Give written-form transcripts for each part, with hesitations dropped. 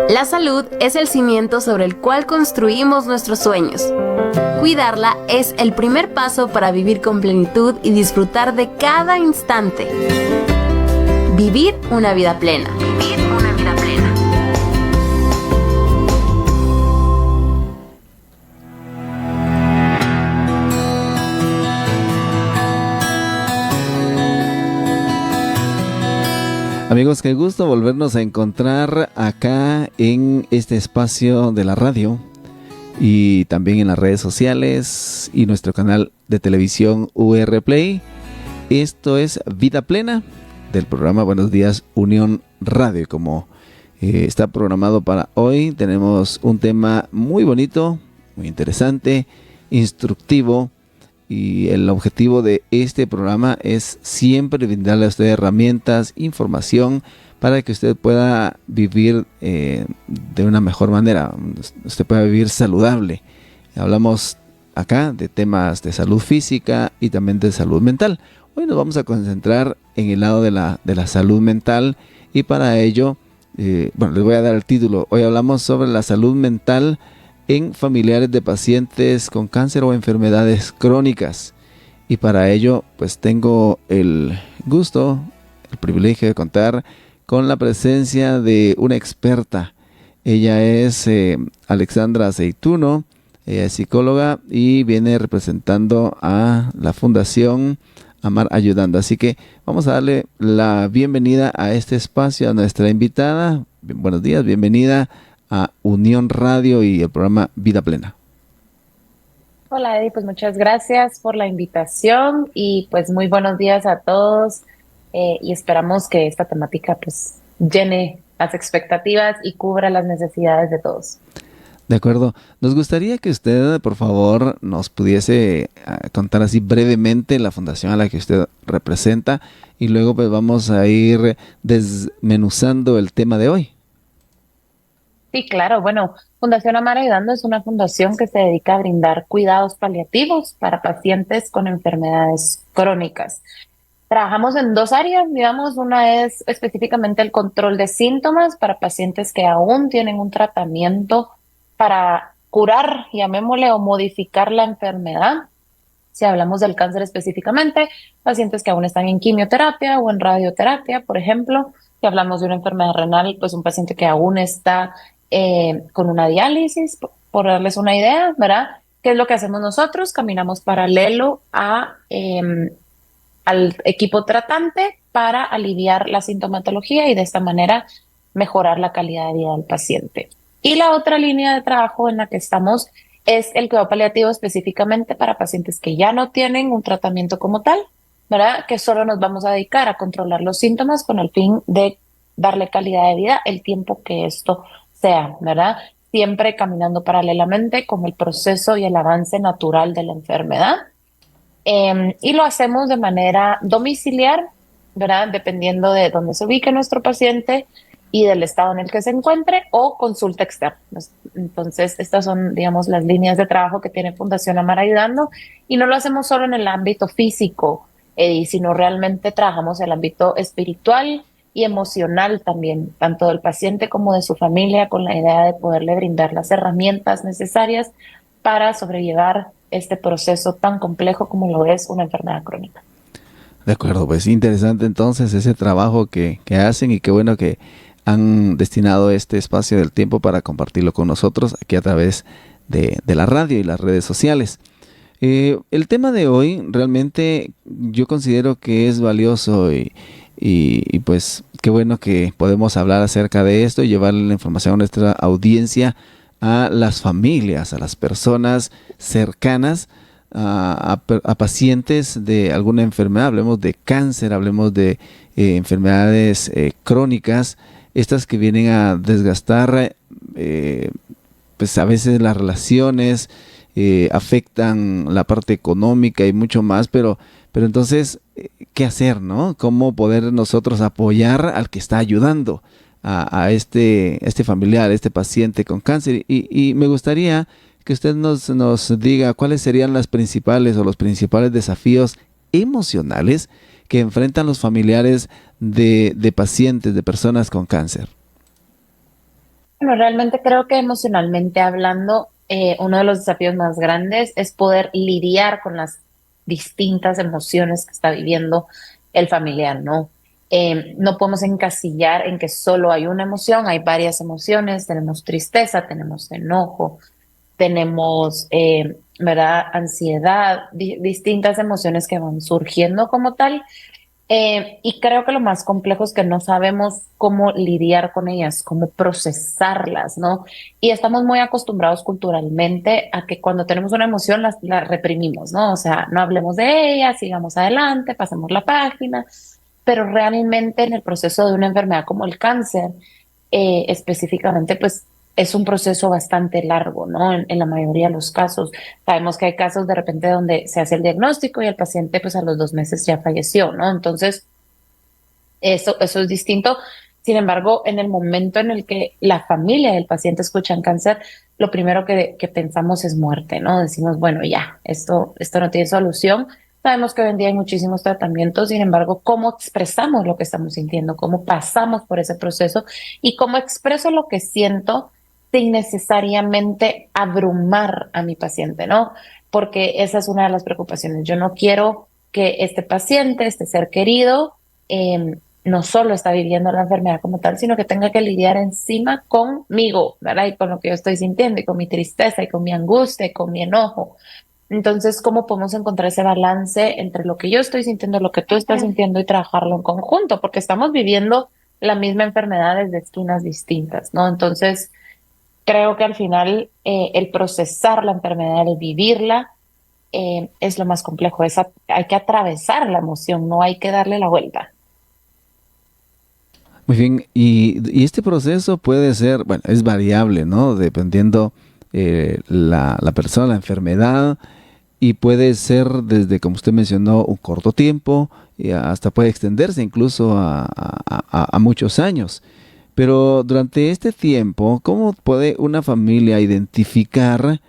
La salud es el cimiento sobre el cual construimos nuestros sueños. Cuidarla es el primer paso para vivir con plenitud y disfrutar de cada instante. Vivir una vida plena. Vivir una vida plena. Amigos, qué gusto volvernos a encontrar acá en este espacio de la radio y también en las redes sociales y nuestro canal de televisión UR Play. Esto es Vida Plena del programa Buenos Días Unión Radio. Como está programado para hoy, tenemos un tema muy bonito, muy interesante, instructivo. Y el objetivo de este programa es siempre brindarle a usted herramientas, información para que usted pueda vivir de una mejor manera. Usted pueda vivir saludable. Hablamos acá de temas de salud física y también de salud mental. Hoy nos vamos a concentrar en el lado de la salud mental y para ello, les voy a dar el título. Hoy hablamos sobre la salud mental en familiares de pacientes con cáncer o enfermedades crónicas. Y para ello, pues tengo el gusto, el privilegio de contar con la presencia de una experta. Ella es Alexandra Aceituno, ella es psicóloga y viene representando a la Fundación Amar Ayudando. Así que vamos a darle la bienvenida a este espacio a nuestra invitada. Buenos días, bienvenida a Unión Radio y el programa Vida Plena. Hola Eddie, pues muchas gracias por la invitación y pues muy buenos días a todos y esperamos que esta temática pues llene las expectativas y cubra las necesidades de todos. De acuerdo, nos gustaría que usted por favor nos pudiese contar así brevemente la fundación a la que usted representa y luego pues vamos a ir desmenuzando el tema de hoy. Sí, claro. Bueno, Fundación Amar Ayudando es una fundación que se dedica a brindar cuidados paliativos para pacientes con enfermedades crónicas. Trabajamos en dos áreas, digamos, una es específicamente el control de síntomas para pacientes que aún tienen un tratamiento para curar, llamémosle, o modificar la enfermedad. Si hablamos del cáncer específicamente, pacientes que aún están en quimioterapia o en radioterapia, por ejemplo. Si hablamos de una enfermedad renal, pues un paciente que aún está con una diálisis, por darles una idea, ¿verdad? ¿Qué es lo que hacemos nosotros? Caminamos paralelo al equipo tratante para aliviar la sintomatología y de esta manera mejorar la calidad de vida del paciente. Y la otra línea de trabajo en la que estamos es el cuidado paliativo específicamente para pacientes que ya no tienen un tratamiento como tal, ¿verdad? Que solo nos vamos a dedicar a controlar los síntomas con el fin de darle calidad de vida el tiempo que esto sea, ¿verdad? Siempre caminando paralelamente con el proceso y el avance natural de la enfermedad. Y lo hacemos de manera domiciliar, ¿verdad? Dependiendo de dónde se ubique nuestro paciente y del estado en el que se encuentre o consulta externa. Entonces, estas son, digamos, las líneas de trabajo que tiene Fundación Amar Ayudando y no lo hacemos solo en el ámbito físico, sino realmente trabajamos en el ámbito espiritual y emocional también, tanto del paciente como de su familia, con la idea de poderle brindar las herramientas necesarias para sobrellevar este proceso tan complejo como lo es una enfermedad crónica. De acuerdo, pues interesante entonces ese trabajo que hacen y qué bueno que han destinado este espacio del tiempo para compartirlo con nosotros aquí a través de la radio y las redes sociales. El tema de hoy realmente yo considero que es valioso y pues qué bueno que podemos hablar acerca de esto y llevarle la información a nuestra audiencia, a las familias, a las personas cercanas, a pacientes de alguna enfermedad. Hablemos de cáncer, hablemos de enfermedades crónicas, estas que vienen a desgastar pues a veces las relaciones, afectan la parte económica y mucho más, pero entonces, ¿qué hacer, no? ¿Cómo poder nosotros apoyar al que está ayudando a este familiar, a este paciente con cáncer? Y me gustaría que usted nos diga cuáles serían las principales o los principales desafíos emocionales que enfrentan los familiares de pacientes, de personas con cáncer. Bueno, realmente creo que emocionalmente hablando, uno de los desafíos más grandes es poder lidiar con las distintas emociones que está viviendo el familiar, ¿no? No podemos encasillar en que solo hay una emoción, hay varias emociones, tenemos tristeza, tenemos enojo, tenemos, ¿verdad? Ansiedad, distintas emociones que van surgiendo como tal. Y creo que lo más complejo es que no sabemos cómo lidiar con ellas, cómo procesarlas, ¿no? Y estamos muy acostumbrados culturalmente a que cuando tenemos una emoción la reprimimos, ¿no? O sea, no hablemos de ella, sigamos adelante, pasemos la página, pero realmente en el proceso de una enfermedad como el cáncer, específicamente, pues es un proceso bastante largo, ¿no? En la mayoría de los casos. Sabemos que hay casos de repente donde se hace el diagnóstico y el paciente pues a los 2 meses ya falleció, ¿no? Entonces, eso es distinto. Sin embargo, en el momento en el que la familia del paciente escuchan cáncer, lo primero que pensamos es muerte, ¿no? Decimos, bueno, ya, esto no tiene solución. Sabemos que hoy en día hay muchísimos tratamientos, sin embargo, ¿cómo expresamos lo que estamos sintiendo? ¿Cómo pasamos por ese proceso? Y cómo expreso lo que siento sin necesariamente abrumar a mi paciente, ¿no? Porque esa es una de las preocupaciones. Yo no quiero que este paciente, este ser querido, no solo está viviendo la enfermedad como tal, sino que tenga que lidiar encima conmigo, ¿verdad? Y con lo que yo estoy sintiendo, y con mi tristeza, y con mi angustia, y con mi enojo. Entonces, ¿cómo podemos encontrar ese balance entre lo que yo estoy sintiendo, lo que tú estás sintiendo y trabajarlo en conjunto? Porque estamos viviendo la misma enfermedad desde esquinas distintas, ¿no? Entonces, creo que al final el procesar la enfermedad, el vivirla, es lo más complejo. Hay que atravesar la emoción, no hay que darle la vuelta. Muy bien, y este proceso puede ser, bueno, es variable, ¿no? Dependiendo la persona, la enfermedad, y puede ser desde, como usted mencionó, un corto tiempo, y hasta puede extenderse incluso a muchos años. Pero durante este tiempo, ¿cómo puede una familia identificar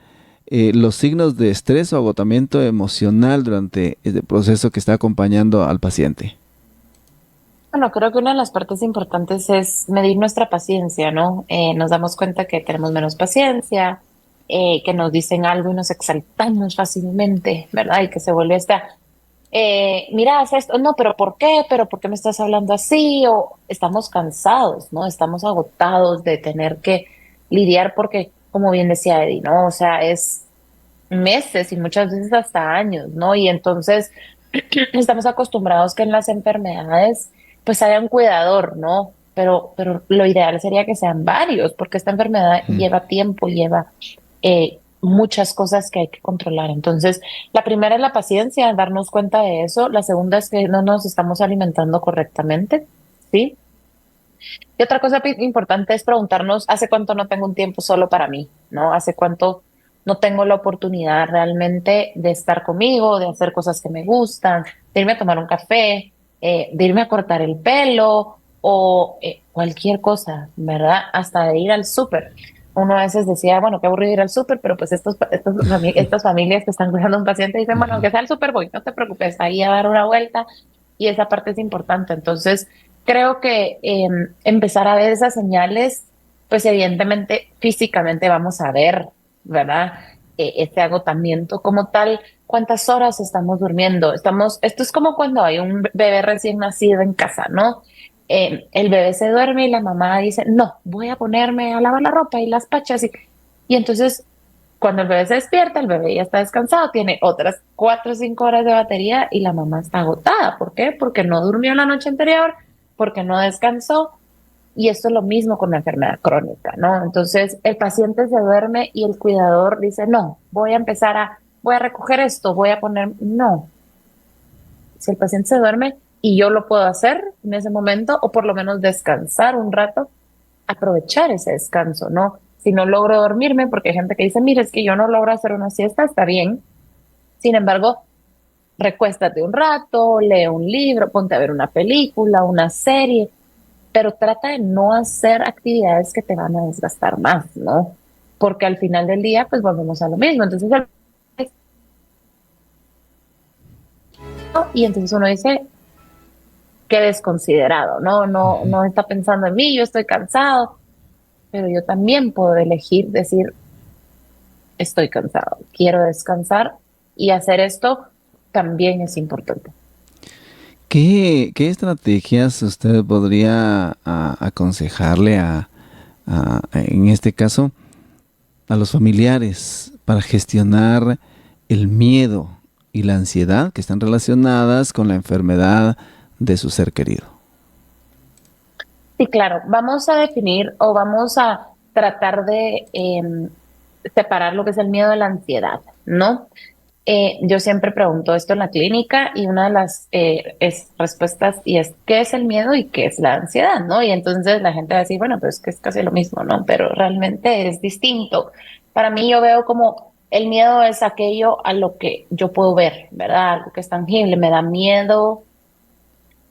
los signos de estrés o agotamiento emocional durante este proceso que está acompañando al paciente? Bueno, creo que una de las partes importantes es medir nuestra paciencia, ¿no? Nos damos cuenta que tenemos menos paciencia, que nos dicen algo y nos exaltamos fácilmente, ¿verdad? Y que se vuelve mira, haz esto, no, pero ¿por qué? ¿Pero por qué me estás hablando así? O estamos cansados, ¿no? Estamos agotados de tener que lidiar porque, como bien decía Eddie, ¿no? O sea, es meses y muchas veces hasta años, ¿no? Y entonces estamos acostumbrados que en las enfermedades pues haya un cuidador, ¿no? Pero lo ideal sería que sean varios, porque esta enfermedad Mm. lleva tiempo, lleva muchas cosas que hay que controlar. Entonces, la primera es la paciencia, darnos cuenta de eso. La segunda es que no nos estamos alimentando correctamente, ¿sí? Y otra cosa importante es preguntarnos, ¿hace cuánto no tengo un tiempo solo para mí? ¿No? ¿Hace cuánto no tengo la oportunidad realmente de estar conmigo, de hacer cosas que me gustan, de irme a tomar un café, de irme a cortar el pelo o cualquier cosa, ¿verdad? Hasta de ir al súper. Uno a veces decía, bueno, qué aburrido ir al súper, pero pues estas familias que están cuidando a un paciente dicen, bueno, Ujú. aunque sea al súper voy, no te preocupes, ahí a dar una vuelta y esa parte es importante. Entonces, creo que empezar a ver esas señales, pues evidentemente físicamente vamos a ver, ¿verdad? Este agotamiento como tal, cuántas horas estamos durmiendo. Esto es como cuando hay un bebé recién nacido en casa, ¿no? El bebé se duerme y la mamá dice, no, voy a ponerme a lavar la ropa y las pachas. Y entonces, cuando el bebé se despierta, el bebé ya está descansado, tiene otras 4 o 5 horas de batería y la mamá está agotada. ¿Por qué? Porque no durmió la noche anterior, porque no descansó. Y esto es lo mismo con la enfermedad crónica, ¿no? Entonces, el paciente se duerme y el cuidador dice, no, voy a recoger esto, voy a poner, no. Si el paciente se duerme y yo lo puedo hacer en ese momento, o por lo menos descansar un rato, aprovechar ese descanso, ¿no? Si no logro dormirme, porque hay gente que dice, mire, es que yo no logro hacer una siesta, está bien. Sin embargo, recuéstate un rato, lee un libro, ponte a ver una película, una serie, pero trata de no hacer actividades que te van a desgastar más, ¿no? Porque al final del día, pues volvemos a lo mismo. Entonces, y entonces uno dice, qué desconsiderado, ¿no? No está pensando en mí, yo estoy cansado. pero yo también puedo elegir decir, estoy cansado, quiero descansar y hacer esto también es importante. ¿Qué estrategias usted podría aconsejarle en este caso, a los familiares para gestionar el miedo y la ansiedad que están relacionadas con la enfermedad de su ser querido? Sí, claro, vamos a definir o vamos a tratar de separar lo que es el miedo de la ansiedad, ¿no? Yo siempre pregunto esto en la clínica y una de las respuestas y es ¿qué es el miedo y qué es la ansiedad? ¿No? Y entonces la gente va a decir, bueno, pues que es casi lo mismo, ¿no? Pero realmente es distinto. Para mí yo veo como el miedo es aquello a lo que yo puedo ver, ¿verdad? Algo que es tangible, me da miedo.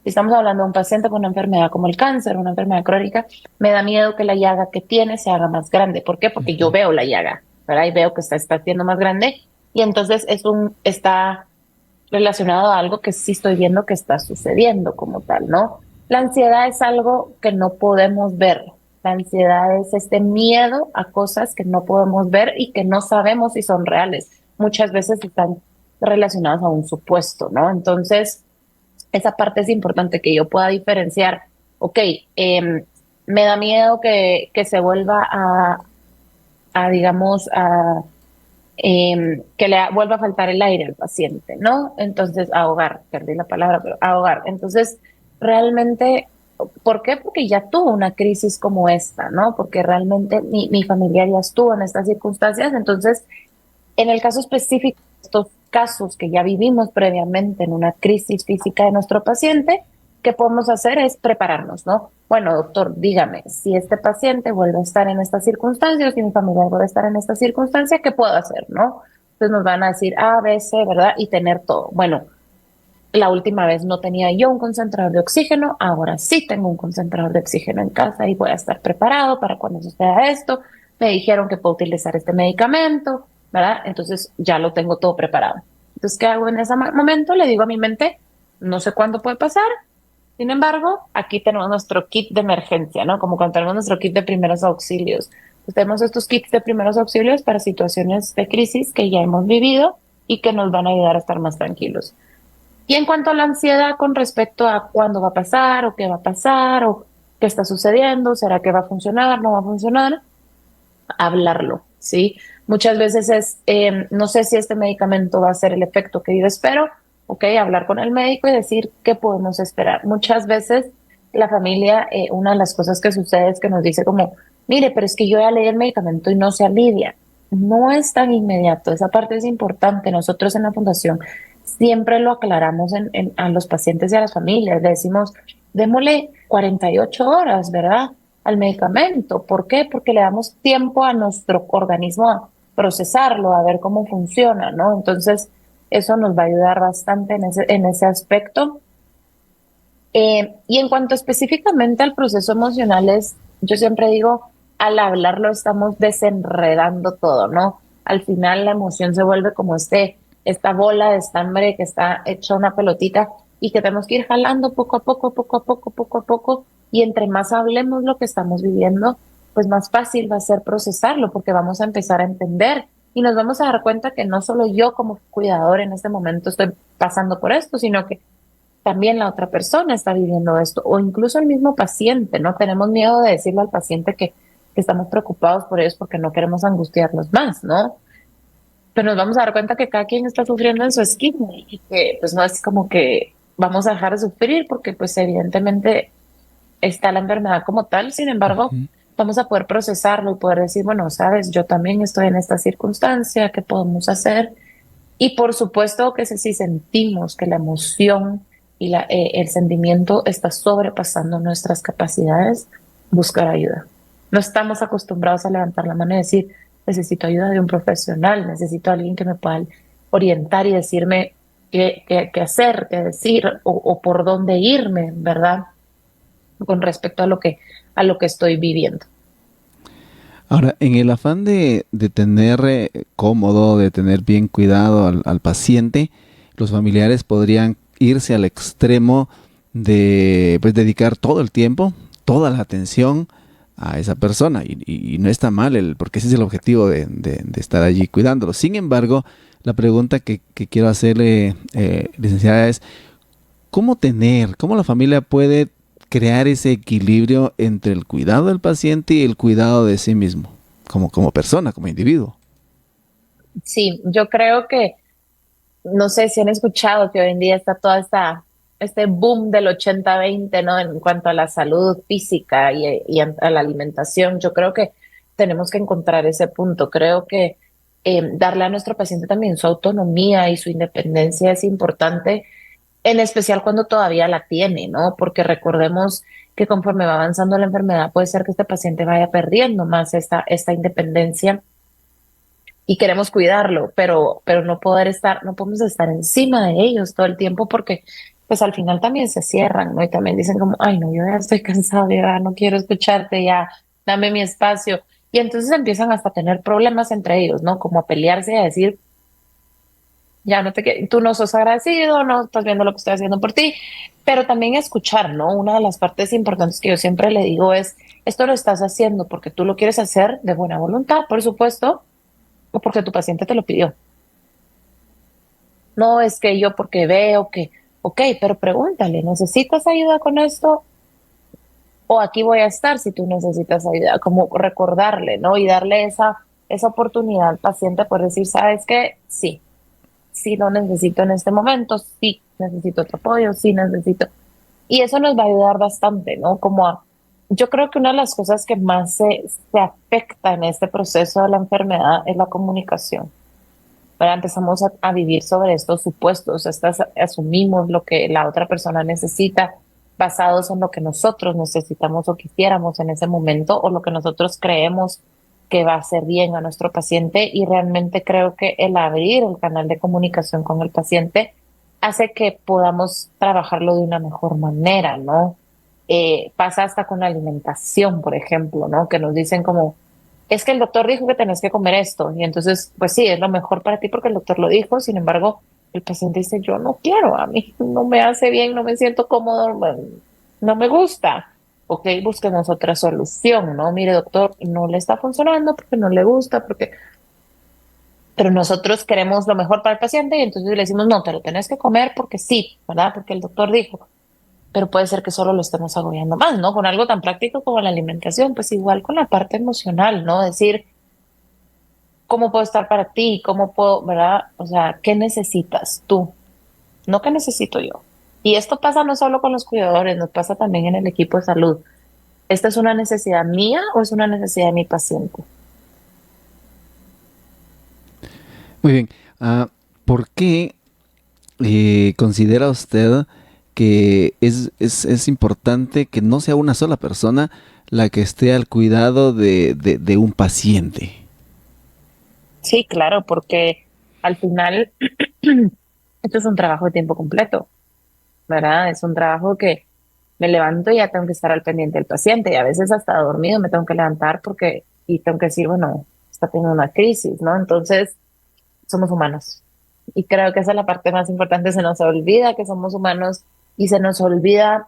Si estamos hablando de un paciente con una enfermedad como el cáncer, una enfermedad crónica, me da miedo que la llaga que tiene se haga más grande. ¿Por qué? Porque yo veo la llaga, ¿verdad? Y veo que está haciendo más grande y entonces está relacionado a algo que sí estoy viendo que está sucediendo como tal, ¿no? La ansiedad es algo que no podemos ver. La ansiedad es este miedo a cosas que no podemos ver y que no sabemos si son reales. Muchas veces están relacionadas a un supuesto, ¿no? Entonces, esa parte es importante que yo pueda diferenciar. Ok, me da miedo que se vuelva digamos, que vuelva a faltar el aire al paciente, ¿no? Entonces, ahogar, perdí la palabra, pero ahogar. Entonces, realmente, ¿por qué? Porque ya tuvo una crisis como esta, ¿no? Porque realmente mi familiar ya estuvo en estas circunstancias. Entonces, en el caso específico, estos casos que ya vivimos previamente en una crisis física de nuestro paciente, ¿qué podemos hacer? Es prepararnos, ¿no? Bueno, doctor, dígame, si este paciente vuelve a estar en estas circunstancias, si mi familiar vuelve a estar en esta circunstancia, ¿qué puedo hacer, no? Entonces nos van a decir A, B, C, ¿verdad? Y tener todo. Bueno, la última vez no tenía yo un concentrador de oxígeno, ahora sí tengo un concentrador de oxígeno en casa y voy a estar preparado para cuando suceda esto. Me dijeron que puedo utilizar este medicamento, ¿verdad? Entonces ya lo tengo todo preparado. Entonces, ¿qué hago en ese momento? Le digo a mi mente, no sé cuándo puede pasar, sin embargo, aquí tenemos nuestro kit de emergencia, ¿no? Como cuando tenemos nuestro kit de primeros auxilios. Pues tenemos estos kits de primeros auxilios para situaciones de crisis que ya hemos vivido y que nos van a ayudar a estar más tranquilos. Y en cuanto a la ansiedad con respecto a cuándo va a pasar o qué va a pasar o qué está sucediendo, será que va a funcionar, no va a funcionar, hablarlo, ¿sí? Muchas veces no sé si este medicamento va a hacer el efecto que yo espero, ok, hablar con el médico y decir qué podemos esperar. Muchas veces la familia, una de las cosas que sucede es que nos dice como, mire, pero es que yo ya leí el medicamento y no se alivia. No es tan inmediato, esa parte es importante. Nosotros en la fundación siempre lo aclaramos a los pacientes y a las familias. Le decimos, démosle 48 horas, ¿verdad? Al medicamento. ¿Por qué? Porque le damos tiempo a nuestro organismo a procesarlo, a ver cómo funciona, ¿no? Entonces, eso nos va a ayudar bastante en ese aspecto. Y en cuanto específicamente al proceso emocional, yo siempre digo, al hablarlo estamos desenredando todo, ¿no? Al final la emoción se vuelve como esta bola de estambre que está hecha una pelotita y que tenemos que ir jalando poco a poco, poco a poco, poco a poco. Y entre más hablemos lo que estamos viviendo, pues más fácil va a ser procesarlo porque vamos a empezar a entender y nos vamos a dar cuenta que no solo yo como cuidador en este momento estoy pasando por esto, sino que también la otra persona está viviendo esto o incluso el mismo paciente, ¿no? Tenemos miedo de decirle al paciente que estamos preocupados por ellos porque no queremos angustiarlos más, ¿no? Pero nos vamos a dar cuenta que cada quien está sufriendo en su esquina y que pues no es como que vamos a dejar de sufrir porque pues evidentemente está la enfermedad como tal, sin embargo, vamos a poder procesarlo y poder decir, bueno, sabes, yo también estoy en esta circunstancia, ¿qué podemos hacer? Y por supuesto que si sentimos que la emoción y el sentimiento está sobrepasando nuestras capacidades, buscar ayuda. No estamos acostumbrados a levantar la mano y decir, necesito ayuda de un profesional, necesito a alguien que me pueda orientar y decirme qué hacer, qué decir o por dónde irme, ¿verdad? Con respecto a lo que estoy viviendo. Ahora, en el afán de tener cómodo, de tener bien cuidado al paciente, los familiares podrían irse al extremo de pues, dedicar todo el tiempo, toda la atención a esa persona y no está mal, porque ese es el objetivo de estar allí cuidándolo. Sin embargo, la pregunta que quiero hacerle, licenciada, es cómo la familia puede crear ese equilibrio entre el cuidado del paciente y el cuidado de sí mismo, como persona, como individuo. Sí, yo creo que, no sé si han escuchado que hoy en día está este boom del 80-20, ¿no? En cuanto a la salud física y a la alimentación. Yo creo que tenemos que encontrar ese punto. Creo que darle a nuestro paciente también su autonomía y su independencia es importante, en especial cuando todavía la tiene, ¿no? Porque recordemos que conforme va avanzando la enfermedad, puede ser que este paciente vaya perdiendo más esta independencia y queremos cuidarlo, pero no podemos estar encima de ellos todo el tiempo porque pues al final también se cierran, ¿no? Y también dicen como, ay, no, yo ya estoy cansado, ya no quiero escucharte, ya, dame mi espacio. Y entonces empiezan hasta a tener problemas entre ellos, ¿no? Como a pelearse y a decir, ya no tú no sos agradecido, no estás viendo lo que estoy haciendo por ti, pero también escuchar, ¿no? Una de las partes importantes que yo siempre le digo es, esto lo estás haciendo porque tú lo quieres hacer de buena voluntad, por supuesto, o porque tu paciente te lo pidió. No es que yo porque veo que, ok, pero pregúntale, ¿necesitas ayuda con esto? O aquí voy a estar si tú necesitas ayuda, como recordarle, ¿no? Y darle esa oportunidad al paciente por decir, ¿sabes qué? Sí lo necesito en este momento, sí necesito tu apoyo, sí necesito. Y eso nos va a ayudar bastante, ¿no? Yo creo que una de las cosas que más se afecta en este proceso de la enfermedad es la comunicación. ¿Verdad? Empezamos a vivir sobre estos supuestos, asumimos lo que la otra persona necesita basados en lo que nosotros necesitamos o quisiéramos en ese momento o lo que nosotros creemos que va a hacer bien a nuestro paciente y realmente creo que el abrir el canal de comunicación con el paciente hace que podamos trabajarlo de una mejor manera, ¿no? Pasa hasta con la alimentación, por ejemplo, ¿no? Que nos dicen como, es que el doctor dijo que tenés que comer esto. Y entonces, pues sí, es lo mejor para ti porque el doctor lo dijo. Sin embargo, el paciente dice, yo no quiero, a mí no me hace bien, no me siento cómodo, no me gusta. Ok, busquemos otra solución, ¿no? Mire, doctor, no le está funcionando porque no le gusta, pero nosotros queremos lo mejor para el paciente y entonces le decimos, no, te lo tenés que comer porque sí, ¿verdad? Porque el doctor dijo. Pero puede ser que solo lo estemos agobiando más, ¿no? Con algo tan práctico como la alimentación, pues igual con la parte emocional, ¿no? Decir, ¿cómo puedo estar para ti? ¿Cómo puedo, verdad? O sea, ¿qué necesitas tú? No qué necesito yo. Y esto pasa no solo con los cuidadores, nos pasa también en el equipo de salud. ¿Esta es una necesidad mía o es una necesidad de mi paciente? Muy bien. ¿Por qué considera usted que es importante que no sea una sola persona la que esté al cuidado de un paciente? Sí, claro, porque al final esto es un trabajo de tiempo completo, ¿verdad? Es un trabajo que me levanto y ya tengo que estar al pendiente del paciente y a veces hasta dormido me tengo que levantar y tengo que decir, bueno, está teniendo una crisis, ¿no? Entonces, somos humanos. Y creo que esa es la parte más importante, se nos olvida que somos humanos y se nos olvida,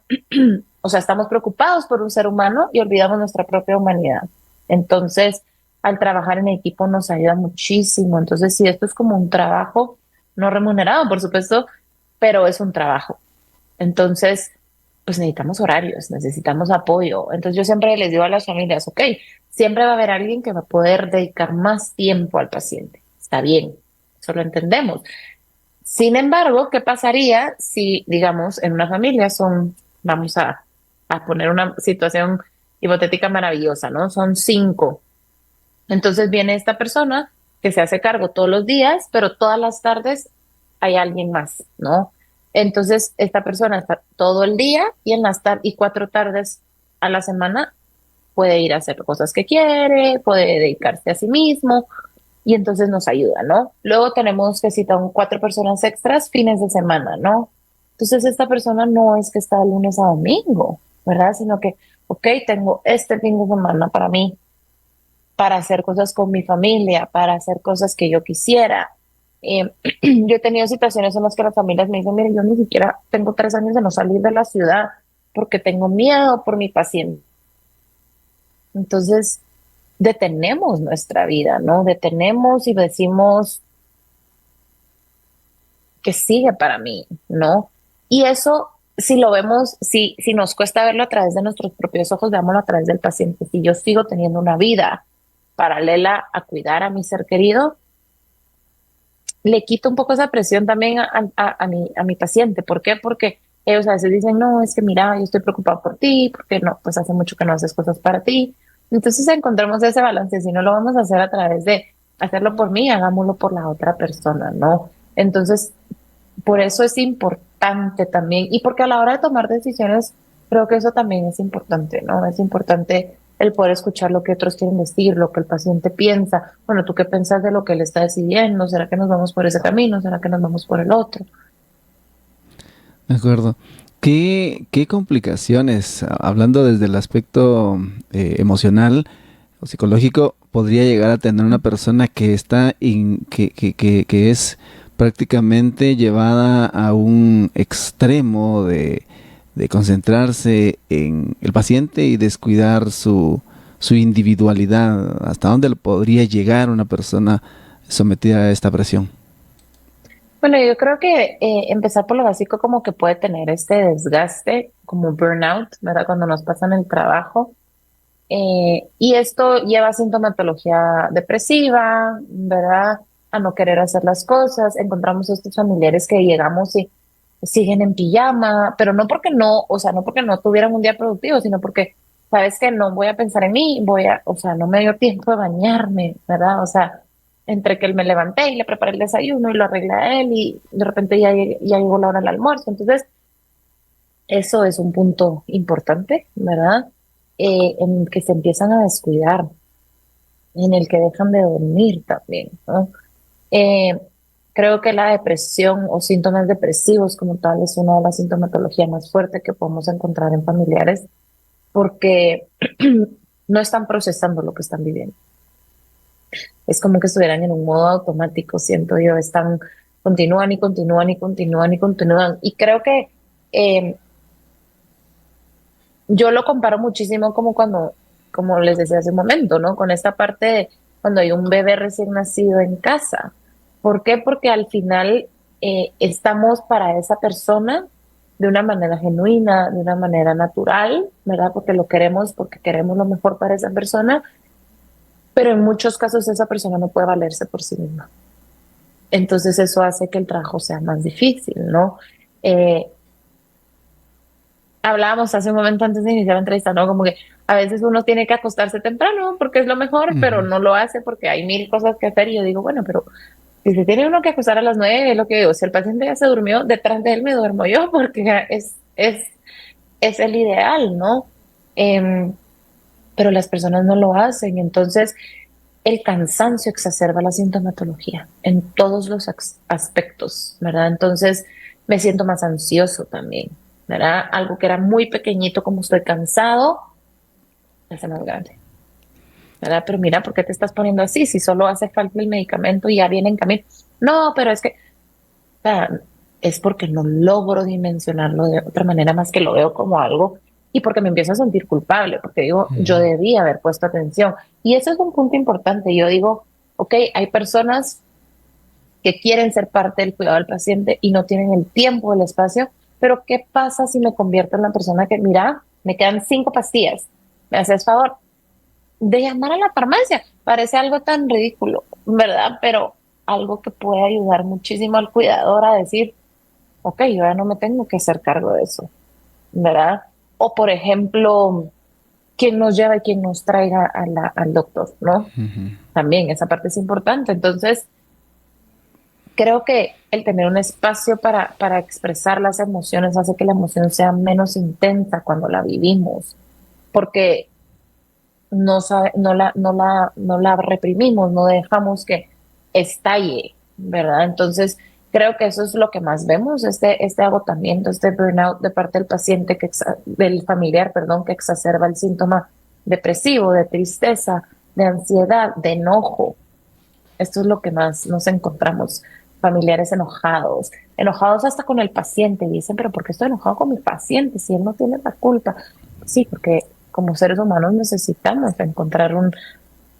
o sea, estamos preocupados por un ser humano y olvidamos nuestra propia humanidad. Entonces, al trabajar en equipo nos ayuda muchísimo. Entonces, si esto es como un trabajo no remunerado, por supuesto, pero es un trabajo. Entonces, pues necesitamos horarios, necesitamos apoyo. Entonces yo siempre les digo a las familias, ok, siempre va a haber alguien que va a poder dedicar más tiempo al paciente. Está bien, eso lo entendemos. Sin embargo, ¿qué pasaría si, digamos, en una familia vamos a poner una situación hipotética maravillosa, ¿no? Son 5. Entonces viene esta persona que se hace cargo todos los días, pero todas las tardes hay alguien más, ¿no? Entonces esta persona está todo el día y en las y 4 tardes a la semana puede ir a hacer cosas que quiere, puede dedicarse a sí mismo y entonces nos ayuda, ¿no? Luego tenemos que citar 4 personas extras fines de semana, ¿no? Entonces esta persona no es que está de lunes a domingo, ¿verdad? Sino que, ok, tengo este fin de semana para mí, para hacer cosas con mi familia, para hacer cosas que yo quisiera. Yo he tenido situaciones en las que las familias me dicen, mire, yo ni siquiera tengo 3 años de no salir de la ciudad porque tengo miedo por mi paciente. Entonces, detenemos nuestra vida, ¿no? Detenemos y decimos que sigue para mí, ¿no? Y eso, si lo vemos, si nos cuesta verlo a través de nuestros propios ojos, veámoslo a través del paciente. Si yo sigo teniendo una vida paralela a cuidar a mi ser querido, le quito un poco esa presión también a mi paciente. ¿Por qué? Porque ellos a veces dicen, no, es que mira, yo estoy preocupado por ti, porque no, pues hace mucho que no haces cosas para ti. Entonces encontramos ese balance. Si no lo vamos a hacer a través de hacerlo por mí, hagámoslo por la otra persona, ¿no? Entonces, por eso es importante también, y porque a la hora de tomar decisiones, creo que eso también es importante, ¿no? Es importante el poder escuchar lo que otros quieren decir, lo que el paciente piensa. Bueno, ¿tú qué piensas de lo que él está decidiendo? ¿Será que nos vamos por ese camino? ¿Será que nos vamos por el otro? De acuerdo. ¿Qué complicaciones, hablando desde el aspecto emocional o psicológico, podría llegar a tener una persona que está que es prácticamente llevada a un extremo de concentrarse en el paciente y descuidar su individualidad? ¿Hasta dónde podría llegar una persona sometida a esta presión? Bueno, yo creo que empezar por lo básico como que puede tener este desgaste, como burnout, ¿verdad? Cuando nos pasan el trabajo. Y esto lleva a sintomatología depresiva, ¿verdad? A no querer hacer las cosas. Encontramos estos familiares que llegamos y siguen en pijama, pero no porque no, o sea, no porque no tuvieran un día productivo, sino porque, sabes que no voy a pensar en mí, o sea, no me dio tiempo de bañarme, ¿verdad? O sea, entre que me levanté y le preparé el desayuno y lo arreglé a él y de repente ya llegó la hora del almuerzo. Entonces, eso es un punto importante, ¿verdad? En que se empiezan a descuidar, en el que dejan de dormir también, ¿no? Eh, Creo que la depresión o síntomas depresivos como tal es una de las sintomatologías más fuertes que podemos encontrar en familiares porque no están procesando lo que están viviendo. Es como que estuvieran en un modo automático, siento yo, están, continúan y continúan y continúan y continúan. Y creo que eh, yo lo comparo muchísimo como cuando, como les decía hace un momento, ¿no? Con esta parte de cuando hay un bebé recién nacido en casa. ¿Por qué? Porque al final estamos para esa persona de una manera genuina, de una manera natural, ¿verdad? Porque lo queremos, porque queremos lo mejor para esa persona, pero en muchos casos esa persona no puede valerse por sí misma. Entonces eso hace que el trabajo sea más difícil, ¿no? Eh, Hablábamos hace un momento antes de iniciar la entrevista, ¿no? Como que a veces uno tiene que acostarse temprano porque es lo mejor, pero no lo hace porque hay mil cosas que hacer. Y yo digo, bueno, pero si se tiene uno que acostar a las 9, es lo que digo, si el paciente ya se durmió, detrás de él me duermo yo porque es el ideal, ¿no? Em, pero las personas no lo hacen. Entonces, el cansancio exacerba la sintomatología en todos los aspectos, ¿verdad? Entonces, me siento más ansioso también, ¿verdad? Algo que era muy pequeñito, como estoy cansado, se hace más grande, ¿verdad? Pero mira, ¿por qué te estás poniendo así? Si solo hace falta el medicamento y ya viene en camino. No, pero es que, o sea, es porque no logro dimensionarlo de otra manera más que lo veo como algo y porque me empiezo a sentir culpable, porque digo, yo debía haber puesto atención. Y eso es un punto importante. Yo digo, ok, hay personas que quieren ser parte del cuidado del paciente y no tienen el tiempo, el espacio, pero ¿qué pasa si me convierto en la persona que, mira, me quedan 5 pastillas, me haces favor de llamar a la farmacia? Parece algo tan ridículo, ¿verdad? Pero algo que puede ayudar muchísimo al cuidador a decir, ok, yo ya no me tengo que hacer cargo de eso, ¿verdad? O por ejemplo, quién nos lleva y quién nos traiga al doctor, ¿no? También esa parte es importante. Entonces, creo que el tener un espacio para expresar las emociones hace que la emoción sea menos intensa cuando la vivimos, porque no la reprimimos, no dejamos que estalle, ¿verdad? Entonces, creo que eso es lo que más vemos, este agotamiento, este burnout de parte del paciente, del familiar, perdón, que exacerba el síntoma depresivo, de tristeza, de ansiedad, de enojo. Esto es lo que más nos encontramos, familiares enojados, enojados hasta con el paciente. Dicen, pero ¿por qué estoy enojado con mi paciente si él no tiene la culpa? Sí, porque como seres humanos necesitamos encontrar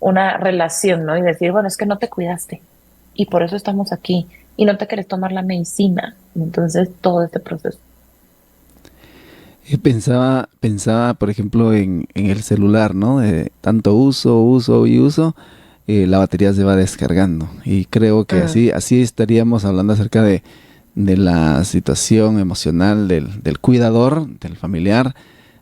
una relación, ¿no? Y decir, bueno, es que no te cuidaste y por eso estamos aquí y no te querés tomar la medicina. Entonces, todo este proceso. Pensaba, por ejemplo, en el celular, ¿no? De tanto uso, la batería se va descargando. Y creo que así estaríamos hablando acerca de la situación emocional del cuidador, del familiar,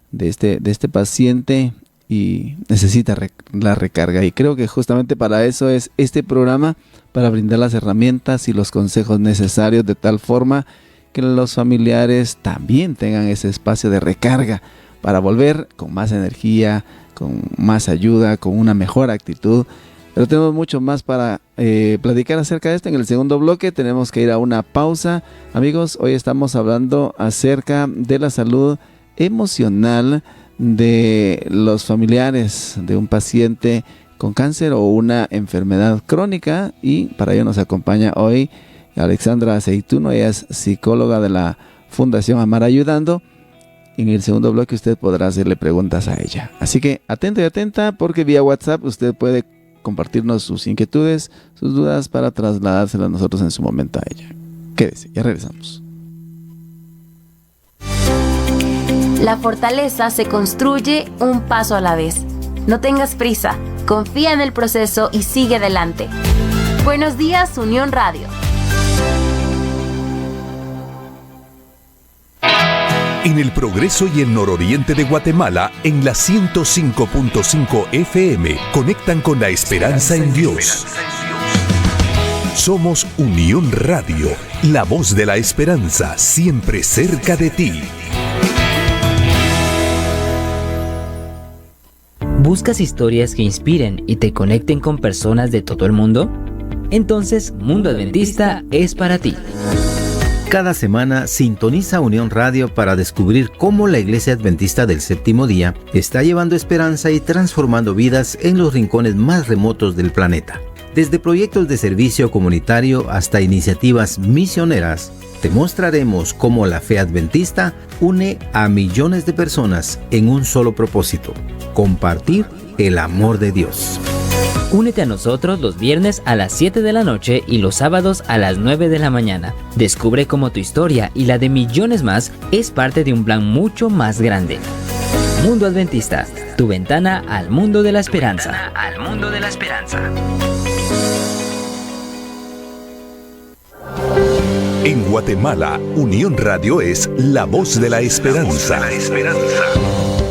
de este paciente, y necesita la recarga. Y creo que justamente para eso es este programa, para brindar las herramientas y los consejos necesarios de tal forma que los familiares también tengan ese espacio de recarga para volver con más energía, con más ayuda, con una mejor actitud. Pero tenemos mucho más para platicar acerca de esto. En el segundo bloque tenemos que ir a una pausa. Amigos, hoy estamos hablando acerca de la salud emocional de los familiares de un paciente con cáncer o una enfermedad crónica, y para ello nos acompaña hoy Alexandra Aceituno. Ella es psicóloga de la Fundación Amar Ayudando. En el segundo bloque usted podrá hacerle preguntas a ella. Así que atento y atenta, porque vía WhatsApp usted puede compartirnos sus inquietudes, sus dudas, para trasladárselas a nosotros en su momento a ella. Quédese, ya regresamos. La fortaleza se construye un paso a la vez. No tengas prisa, confía en el proceso y sigue adelante. Buenos días, Unión Radio. En el Progreso y el nororiente de Guatemala, en la 105.5 FM, conectan con la esperanza en Dios. Somos Unión Radio, la voz de la esperanza, siempre cerca de ti. ¿Buscas historias que inspiren y te conecten con personas de todo el mundo? Entonces, Mundo Adventista es para ti. Cada semana sintoniza Unión Radio para descubrir cómo la Iglesia Adventista del Séptimo Día está llevando esperanza y transformando vidas en los rincones más remotos del planeta. Desde proyectos de servicio comunitario hasta iniciativas misioneras, te mostraremos cómo la fe adventista une a millones de personas en un solo propósito: compartir el amor de Dios. Únete a nosotros los viernes a las 7 de la noche y los sábados a las 9 de la mañana. Descubre cómo tu historia y la de millones más es parte de un plan mucho más grande. Mundo Adventista, tu ventana al mundo de la esperanza. En Guatemala, Unión Radio es la voz de la esperanza.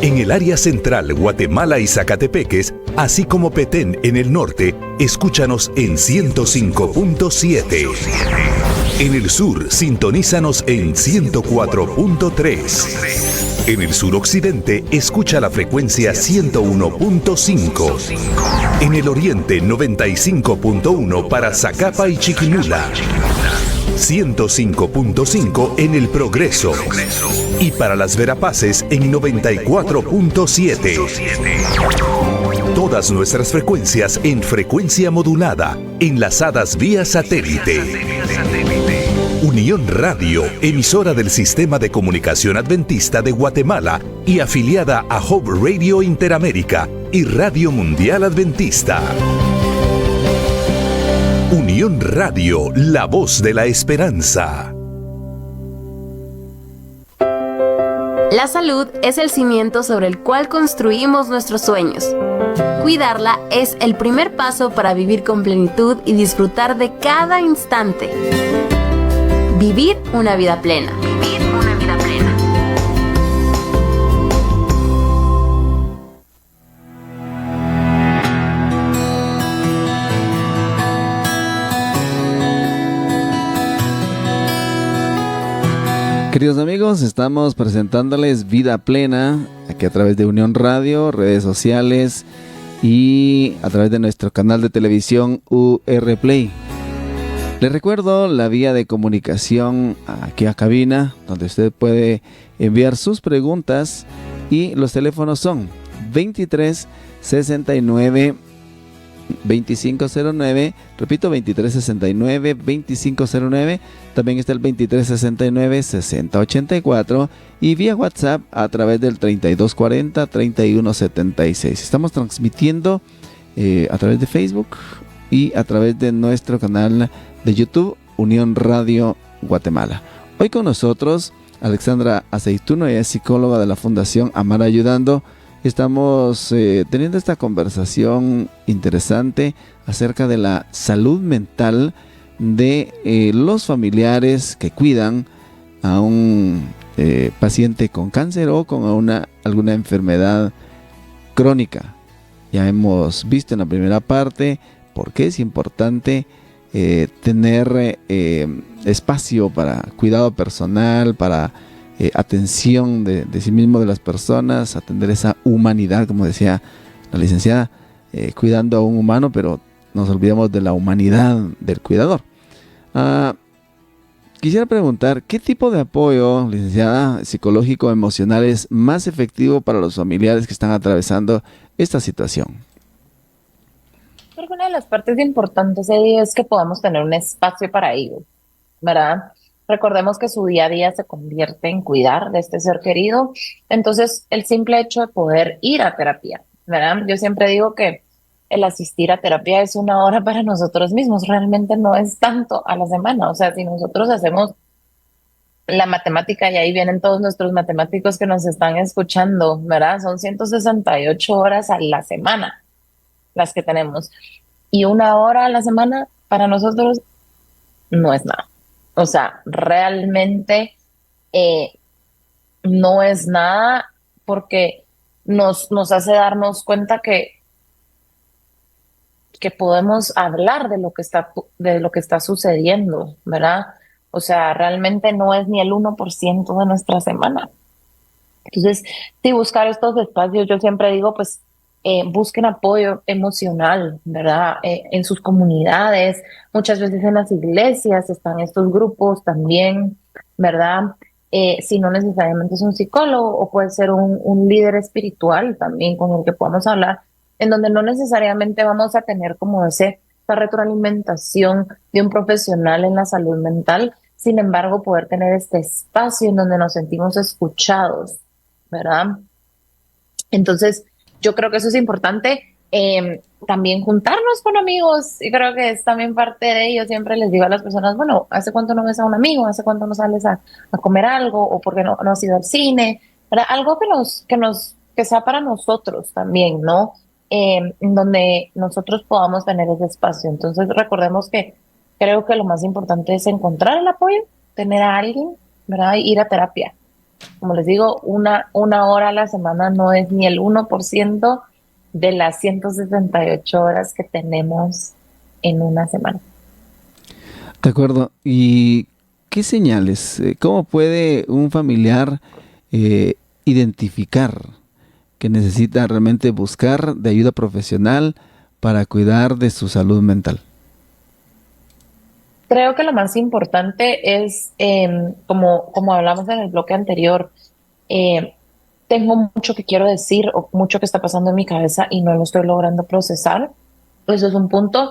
En el área central, Guatemala y Zacatepeques, así como Petén en el norte, escúchanos en 105.7. En el sur, sintonízanos en 104.3. En el suroccidente, escucha la frecuencia 101.5. En el oriente, 95.1 para Zacapa y Chiquimula. 105.5 en El Progreso. Y para las Verapaces en 94.7. Todas nuestras frecuencias en frecuencia modulada, enlazadas vía satélite. Unión Radio, emisora del Sistema de Comunicación Adventista de Guatemala y afiliada a Hope Radio Interamérica y Radio Mundial Adventista. Unión Radio, la voz de la esperanza. La salud es el cimiento sobre el cual construimos nuestros sueños. Cuidarla es el primer paso para vivir con plenitud y disfrutar de cada instante. Vivir una vida plena. Queridos amigos, estamos presentándoles Vida Plena aquí a través de Unión Radio, redes sociales y a través de nuestro canal de televisión UR Play. Les recuerdo la vía de comunicación aquí a cabina, donde usted puede enviar sus preguntas, y los teléfonos son 23 69 2509, repito, 2369-2509. También está el 2369-6084 y vía WhatsApp a través del 3240-3176. Estamos transmitiendo a través de Facebook y a través de nuestro canal de YouTube, Unión Radio Guatemala. Hoy con nosotros Alexandra Aceituno, ella es psicóloga de la Fundación Amar Ayudando. Estamos teniendo esta conversación interesante acerca de la salud mental de los familiares que cuidan a un paciente con cáncer o con alguna enfermedad crónica. Ya hemos visto en la primera parte por qué es importante tener espacio para cuidado personal, para atención de sí mismo, de las personas, atender esa humanidad, como decía la licenciada, cuidando a un humano, pero nos olvidamos de la humanidad del cuidador. Quisiera preguntar, ¿qué tipo de apoyo, licenciada, psicológico, emocional es más efectivo para los familiares que están atravesando esta situación? Creo que una de las partes importantes, Eddie, es que podamos tener un espacio para ellos, ¿verdad? Recordemos que su día a día se convierte en cuidar de este ser querido. Entonces, el simple hecho de poder ir a terapia, ¿verdad? Yo siempre digo que el asistir a terapia es 1 hora para nosotros mismos. Realmente no es tanto a la semana. O sea, si nosotros hacemos la matemática, y ahí vienen todos nuestros matemáticos que nos están escuchando, ¿verdad? Son 168 horas a la semana las que tenemos. Y 1 hora a la semana para nosotros no es nada. O sea, realmente no es nada, porque nos hace darnos cuenta que podemos hablar de lo que está sucediendo, ¿verdad? O sea, realmente no es ni el 1% de nuestra semana. Entonces, si buscar estos espacios, yo siempre digo, pues, busquen apoyo emocional, ¿verdad? En sus comunidades, muchas veces en las iglesias están estos grupos también, ¿verdad? Si no necesariamente es un psicólogo, o puede ser un líder espiritual también con el que podamos hablar, en donde no necesariamente vamos a tener como esa retroalimentación de un profesional en la salud mental. Sin embargo, poder tener este espacio en donde nos sentimos escuchados, ¿verdad? Entonces, yo creo que eso es importante. También juntarnos con amigos, y creo que es también parte de ello. Siempre les digo a las personas, bueno, ¿hace cuánto no ves a un amigo? ¿Hace cuánto no sales a comer algo? ¿O por qué no has ido al cine? ¿Verdad? Algo que sea para nosotros también, ¿no? En donde nosotros podamos tener ese espacio. Entonces, recordemos que creo que lo más importante es encontrar el apoyo, tener a alguien, ¿verdad? Y ir a terapia. Como les digo, una hora a la semana no es ni el 1% de las 168 horas que tenemos en una semana. De acuerdo. ¿Y qué señales? ¿Cómo puede un familiar identificar que necesita realmente buscar de ayuda profesional para cuidar de su salud mental? Creo que lo más importante es, como hablamos en el bloque anterior, tengo mucho que quiero decir o mucho que está pasando en mi cabeza y no lo estoy logrando procesar. Eso es un punto.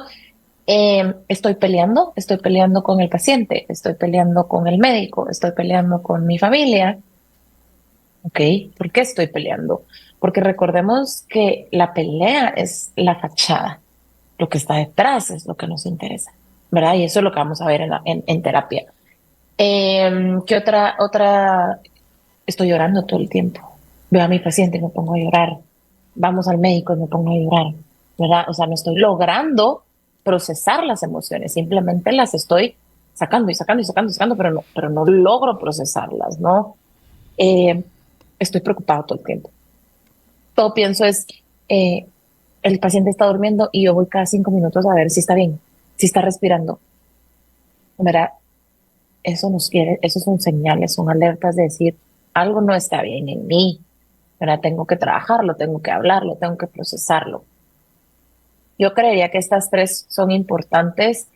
Estoy peleando con el paciente, estoy peleando con el médico, estoy peleando con mi familia. ¿Ok? ¿Por qué estoy peleando? Porque recordemos que la pelea es la fachada. Lo que está detrás es lo que nos interesa, ¿verdad? Y eso es lo que vamos a ver en terapia. ¿Qué otra? Estoy llorando todo el tiempo. Veo a mi paciente y me pongo a llorar. Vamos al médico y me pongo a llorar, ¿verdad? O sea, no estoy logrando procesar las emociones, simplemente las estoy sacando, pero no logro procesarlas, ¿no? Estoy preocupado todo el tiempo. Todo pienso es, el paciente está durmiendo y yo voy cada 5 minutos a ver si está bien, si está respirando, ¿verdad? Esos son señales, son alertas de decir, algo no está bien en mí, ¿verdad? Tengo que trabajarlo, tengo que hablarlo, tengo que procesarlo. Yo creería que estas 3 son importantes.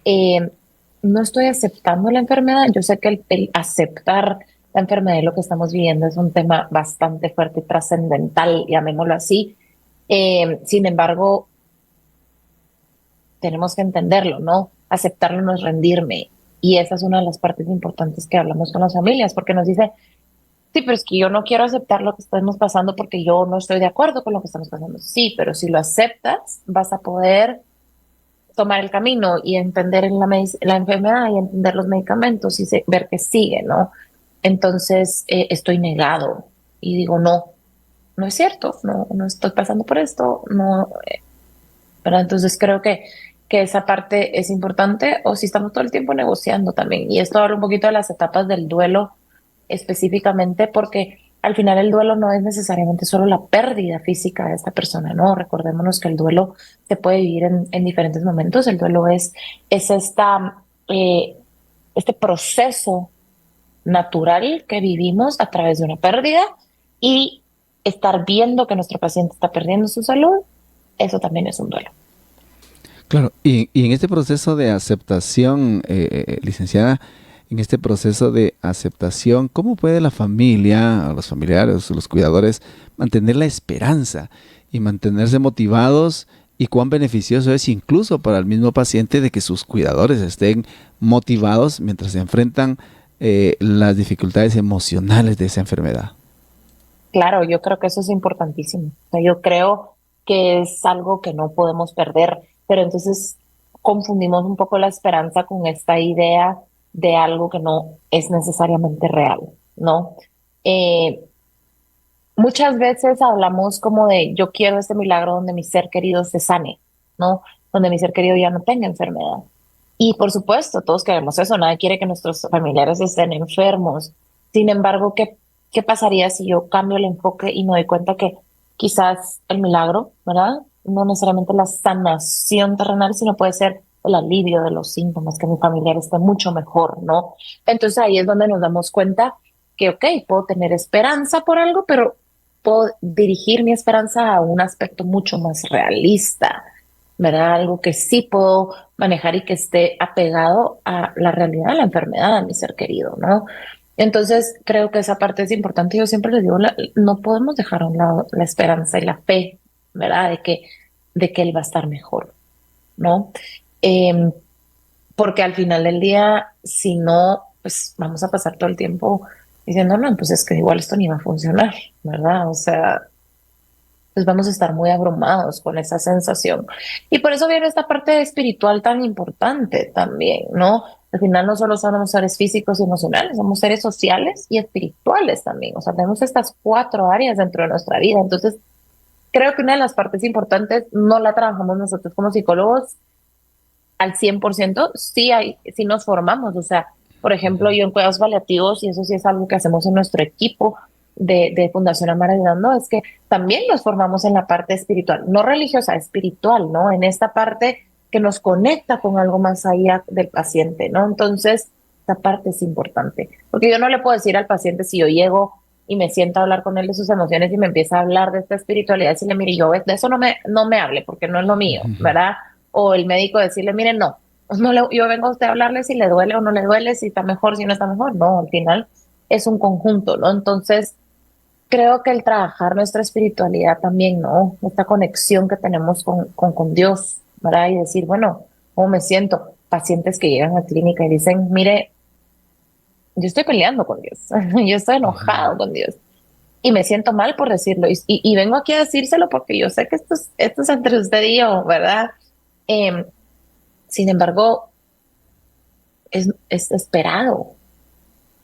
No estoy aceptando la enfermedad. Yo sé que el aceptar la enfermedad y lo que estamos viviendo es un tema bastante fuerte y trascendental, llamémoslo así. Sin embargo, tenemos que entenderlo, ¿no? Aceptarlo no es rendirme. Y esa es una de las partes importantes que hablamos con las familias, porque nos dice, sí, pero es que yo no quiero aceptar lo que estamos pasando porque yo no estoy de acuerdo con lo que estamos pasando. Sí, pero si lo aceptas, vas a poder tomar el camino y entender la enfermedad y entender los medicamentos y ver que sigue, ¿no? Entonces, estoy negado y digo, no, no es cierto, no, no estoy pasando por esto, no, ¿verdad? Entonces creo que esa parte es importante, o si estamos todo el tiempo negociando también. Y esto habla un poquito de las etapas del duelo específicamente, porque al final el duelo no es necesariamente solo la pérdida física de esta persona, ¿no? Recordémonos que el duelo se puede vivir en diferentes momentos. El duelo es este proceso natural que vivimos a través de una pérdida, y estar viendo que nuestro paciente está perdiendo su salud, eso también es un duelo. Claro, y en este proceso de aceptación, licenciada, en este proceso de aceptación, ¿cómo puede la familia, los familiares, los cuidadores, mantener la esperanza y mantenerse motivados? Y cuán beneficioso es incluso para el mismo paciente de que sus cuidadores estén motivados mientras se enfrentan las dificultades emocionales de esa enfermedad. Claro, yo creo que eso es importantísimo. O sea, yo creo que es algo que no podemos perder, pero entonces confundimos un poco la esperanza con esta idea de algo que no es necesariamente real, ¿no? Eh, Muchas veces hablamos como de, yo quiero este milagro donde mi ser querido se sane, ¿no? Donde mi ser querido ya no tenga enfermedad. Y por supuesto, todos queremos eso, nadie quiere que nuestros familiares estén enfermos. Sin embargo, ¿qué pasaría si yo cambio el enfoque y me doy cuenta que quizás el milagro, ¿verdad? No necesariamente la sanación terrenal, sino puede ser el alivio de los síntomas, que mi familiar esté mucho mejor, ¿no? Entonces ahí es donde nos damos cuenta que, ok, puedo tener esperanza por algo, pero puedo dirigir mi esperanza a un aspecto mucho más realista, ¿verdad? Algo que sí puedo manejar y que esté apegado a la realidad de la enfermedad de mi ser querido, ¿no? Entonces, creo que esa parte es importante. Yo siempre les digo, no podemos dejar a un lado la esperanza y la fe, ¿verdad? De que él va a estar mejor, ¿no? Em, Porque al final del día, si no, pues vamos a pasar todo el tiempo diciendo, no, pues es que igual esto ni va a funcionar, ¿verdad? O sea, pues vamos a estar muy abrumados con esa sensación. Y por eso viene esta parte espiritual tan importante también, ¿no? Al final no solo somos seres físicos y emocionales, somos seres sociales y espirituales también. O sea, tenemos estas 4 áreas dentro de nuestra vida. Entonces, creo que una de las partes importantes no la trabajamos nosotros como psicólogos al 100%, sí nos formamos. O sea, por ejemplo, yo en cuidados paliativos, y eso sí es algo que hacemos en nuestro equipo de Fundación Amar Ayudando, es que también nos formamos en la parte espiritual, no religiosa, espiritual, ¿no? En esta parte que nos conecta con algo más allá del paciente, ¿no? Entonces, esta parte es importante, porque yo no le puedo decir al paciente, si yo llego y me siento a hablar con él de sus emociones y me empieza a hablar de esta espiritualidad, decirle, mire, yo de eso no me hable, porque no es lo mío, ¿verdad? O el médico decirle, mire, no, yo vengo a usted a hablarle si le duele o no le duele, si está mejor, si no está mejor. No, al final es un conjunto, ¿no? Entonces, creo que el trabajar nuestra espiritualidad también, ¿no? Esta conexión que tenemos con Dios, ¿verdad? Y decir, bueno, ¿cómo me siento? Pacientes que llegan a clínica y dicen, mire, yo estoy peleando con Dios, yo estoy enojado con Dios y me siento mal por decirlo. Y vengo aquí a decírselo porque yo sé que esto es entre usted y yo, ¿verdad? Sin embargo, es esperado,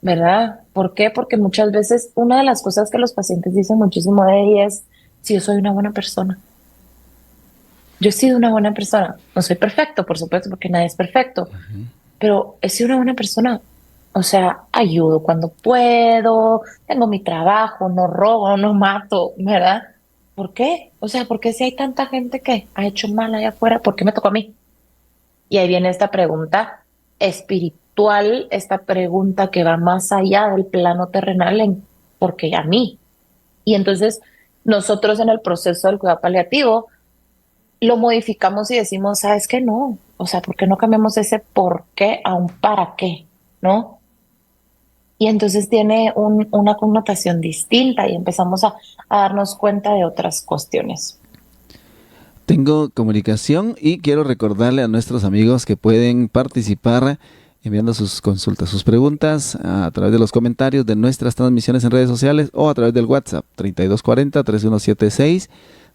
¿verdad? ¿Por qué? Porque muchas veces una de las cosas que los pacientes dicen muchísimo de ella es, si yo soy una buena persona, yo he sido una buena persona, no soy perfecto, por supuesto, porque nadie es perfecto, pero he sido una buena persona. O sea, ayudo cuando puedo, tengo mi trabajo, no robo, no mato, ¿verdad? ¿Por qué? O sea, ¿por qué si hay tanta gente que ha hecho mal allá afuera, por qué me tocó a mí? Y ahí viene esta pregunta espiritual, esta pregunta que va más allá del plano terrenal en ¿por qué a mí? Y entonces nosotros en el proceso del cuidado paliativo lo modificamos y decimos, ¿sabes qué? No, o sea, ¿por qué no cambiamos ese por qué a un para qué? ¿No? Y entonces tiene una connotación distinta y empezamos a darnos cuenta de otras cuestiones. Tengo comunicación y quiero recordarle a nuestros amigos que pueden participar enviando sus consultas, sus preguntas a través de los comentarios de nuestras transmisiones en redes sociales o a través del WhatsApp 3240-3176.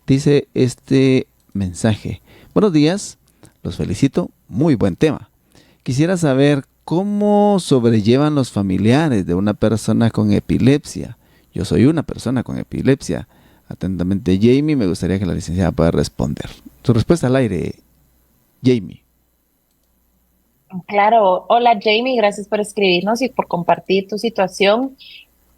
Dice este mensaje: buenos días, los felicito, muy buen tema. Quisiera saber cómo sobrellevan los familiares de una persona con epilepsia. Yo soy una persona con epilepsia. Atentamente, Jamie. Me gustaría que la licenciada pueda responder. Su respuesta al aire, Jamie. Claro, hola Jamie, gracias por escribirnos y por compartir tu situación.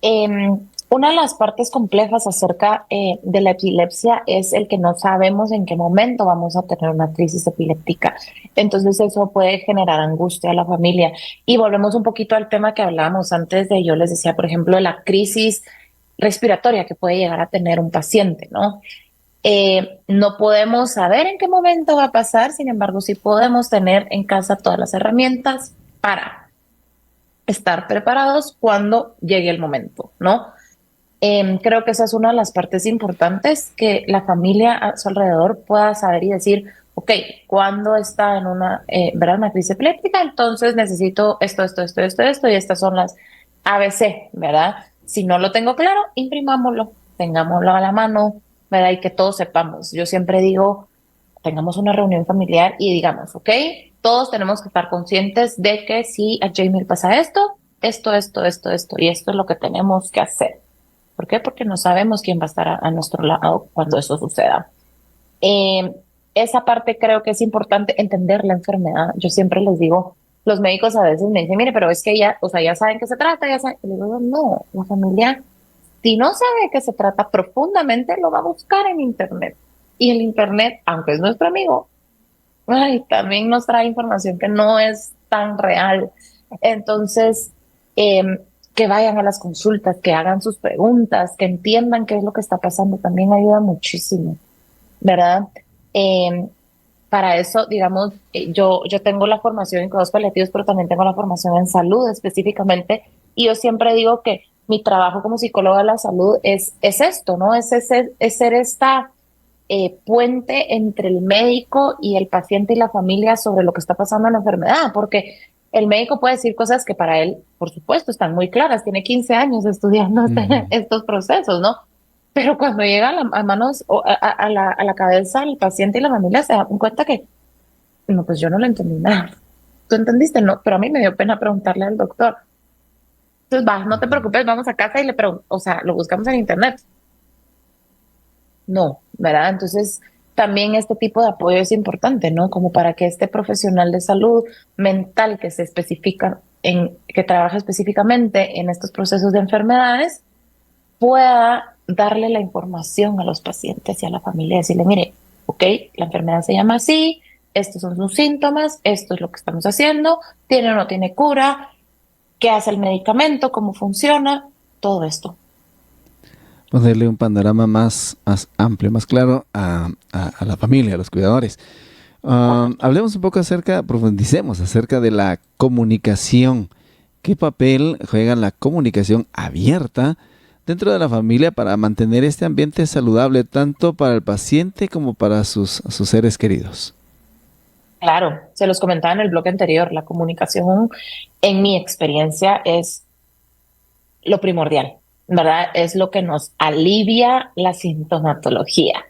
Una de las partes complejas acerca de la epilepsia es el que no sabemos en qué momento vamos a tener una crisis epiléptica. Entonces eso puede generar angustia a la familia. Y volvemos un poquito al tema que hablábamos antes de, yo les decía, por ejemplo, la crisis respiratoria que puede llegar a tener un paciente, ¿no? No podemos saber en qué momento va a pasar, sin embargo, sí podemos tener en casa todas las herramientas para estar preparados cuando llegue el momento, ¿no? Creo que esa es una de las partes importantes, que la familia a su alrededor pueda saber y decir, ok, cuando está en ¿verdad? Una crisis epiléptica, entonces necesito esto, y estas son las ABC, ¿verdad? Si no lo tengo claro, imprimámoslo, tengámoslo a la mano, ¿verdad? Y que todos sepamos. Yo siempre digo, tengamos una reunión familiar y digamos, ok, todos tenemos que estar conscientes de que si a Jamie le pasa esto, y esto es lo que tenemos que hacer. ¿Por qué? Porque no sabemos quién va a estar a nuestro lado cuando eso suceda. Esa parte creo que es importante, entender la enfermedad. Yo siempre les digo, los médicos a veces me dicen, mire, pero es que ya saben qué se trata, ya saben. Y les digo, no, la familia, si no sabe de qué se trata profundamente, lo va a buscar en Internet. Y el Internet, aunque es nuestro amigo, también nos trae información que no es tan real. Entonces, que vayan a las consultas, que hagan sus preguntas, que entiendan qué es lo que está pasando, también ayuda muchísimo, ¿verdad? Para eso, digamos, yo tengo la formación en cuidados paliativos, pero también tengo la formación en salud específicamente, y yo siempre digo que mi trabajo como psicóloga de la salud es esto, ¿no? Es ser esta puente entre el médico y el paciente y la familia sobre lo que está pasando en la enfermedad, porque el médico puede decir cosas que para él, por supuesto, están muy claras, tiene 15 años estudiando estos procesos, ¿no? Pero cuando llega a manos o a la cabeza el paciente y la familia se dan cuenta que, no, pues yo no le entendí nada. ¿Tú entendiste? No, pero a mí me dio pena preguntarle al doctor. Entonces, no te preocupes, vamos a casa y le pregunto, o sea, lo buscamos en Internet. No, ¿verdad? Entonces, también este tipo de apoyo es importante, ¿no? Como para que este profesional de salud mental que trabaja específicamente en estos procesos de enfermedades, pueda darle la información a los pacientes y a la familia, decirle, mire, ok, la enfermedad se llama así, estos son sus síntomas, esto es lo que estamos haciendo, tiene o no tiene cura, qué hace el medicamento, cómo funciona, todo esto. Ponerle un panorama más amplio, más claro a la familia, a los cuidadores. Hablemos un poco profundicemos acerca de la comunicación. ¿Qué papel juega la comunicación abierta dentro de la familia para mantener este ambiente saludable tanto para el paciente como para sus seres queridos? Claro, se los comentaba en el blog anterior, la comunicación en mi experiencia es lo primordial, ¿verdad? Es lo que nos alivia la sintomatología.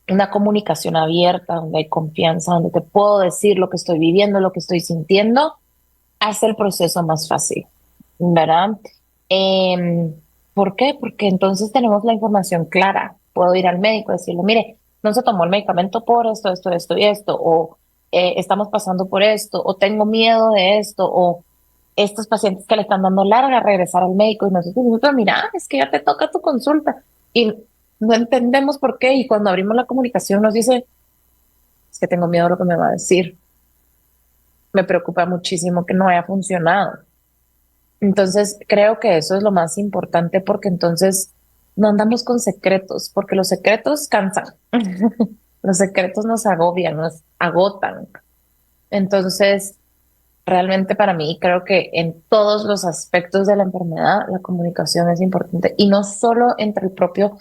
Una comunicación abierta, donde hay confianza, donde te puedo decir lo que estoy viviendo, lo que estoy sintiendo, hace el proceso más fácil, ¿verdad? ¿Por qué? Porque entonces tenemos la información clara. Puedo ir al médico y decirle, mire, no se tomó el medicamento por esto y esto, o estamos pasando por esto, o tengo miedo de esto, o estos pacientes que le están dando larga a regresar al médico, y nosotros decimos, mira, es que ya te toca tu consulta, y no entendemos por qué, y cuando abrimos la comunicación nos dice, es que tengo miedo de lo que me va a decir, me preocupa muchísimo que no haya funcionado. Entonces, creo que eso es lo más importante, porque entonces no andamos con secretos, porque los secretos cansan. Los secretos nos agobian, nos agotan. Entonces, realmente para mí creo que en todos los aspectos de la enfermedad, la comunicación es importante. Y no solo entre el propio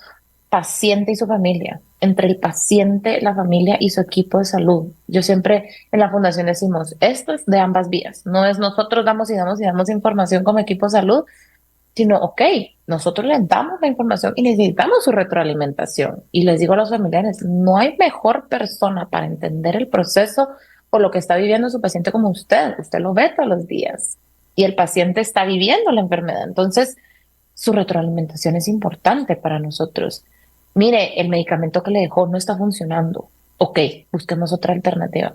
paciente y su familia, entre el paciente, la familia y su equipo de salud. Yo siempre en la fundación decimos, esto es de ambas vías, no es nosotros damos y damos y damos información como equipo de salud, sino, ok, nosotros les damos la información y necesitamos su retroalimentación. Y les digo a los familiares, no hay mejor persona para entender el proceso o lo que está viviendo su paciente como usted. Usted lo ve todos los días y el paciente está viviendo la enfermedad. Entonces, su retroalimentación es importante para nosotros. Mire, el medicamento que le dejó no está funcionando. Ok, busquemos otra alternativa.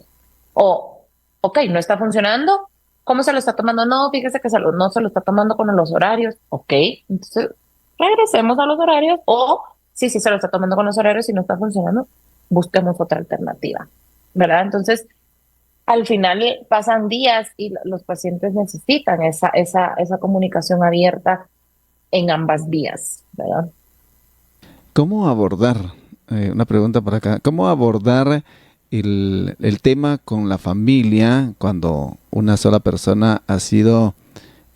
O, ok, no está funcionando. ¿Cómo se lo está tomando? No, fíjese que no se lo está tomando con los horarios. Ok, entonces regresemos a los horarios. O, sí, se lo está tomando con los horarios y no está funcionando, busquemos otra alternativa, ¿verdad? Entonces, al final pasan días y los pacientes necesitan esa comunicación abierta en ambas vías, ¿verdad? ¿Cómo abordar, una pregunta por acá, cómo abordar el tema con la familia cuando una sola persona ha sido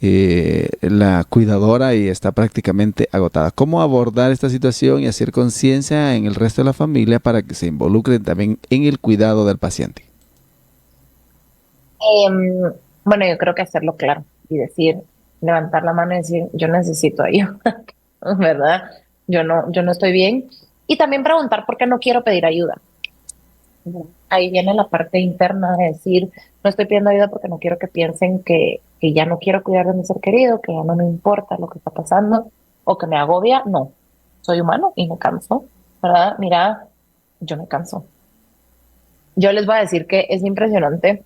la cuidadora y está prácticamente agotada? ¿Cómo abordar esta situación y hacer conciencia en el resto de la familia para que se involucren también en el cuidado del paciente? Bueno, yo creo que hacerlo claro y decir, levantar la mano y decir, yo necesito ayuda, ¿verdad? Yo no estoy bien. Y también preguntar por qué no quiero pedir ayuda. Ahí viene la parte interna de decir, no estoy pidiendo ayuda porque no quiero que piensen que ya no quiero cuidar de mi ser querido, que ya no me importa lo que está pasando o que me agobia. No, soy humano y me canso, ¿verdad? Mira, yo me canso. Yo les voy a decir que es impresionante.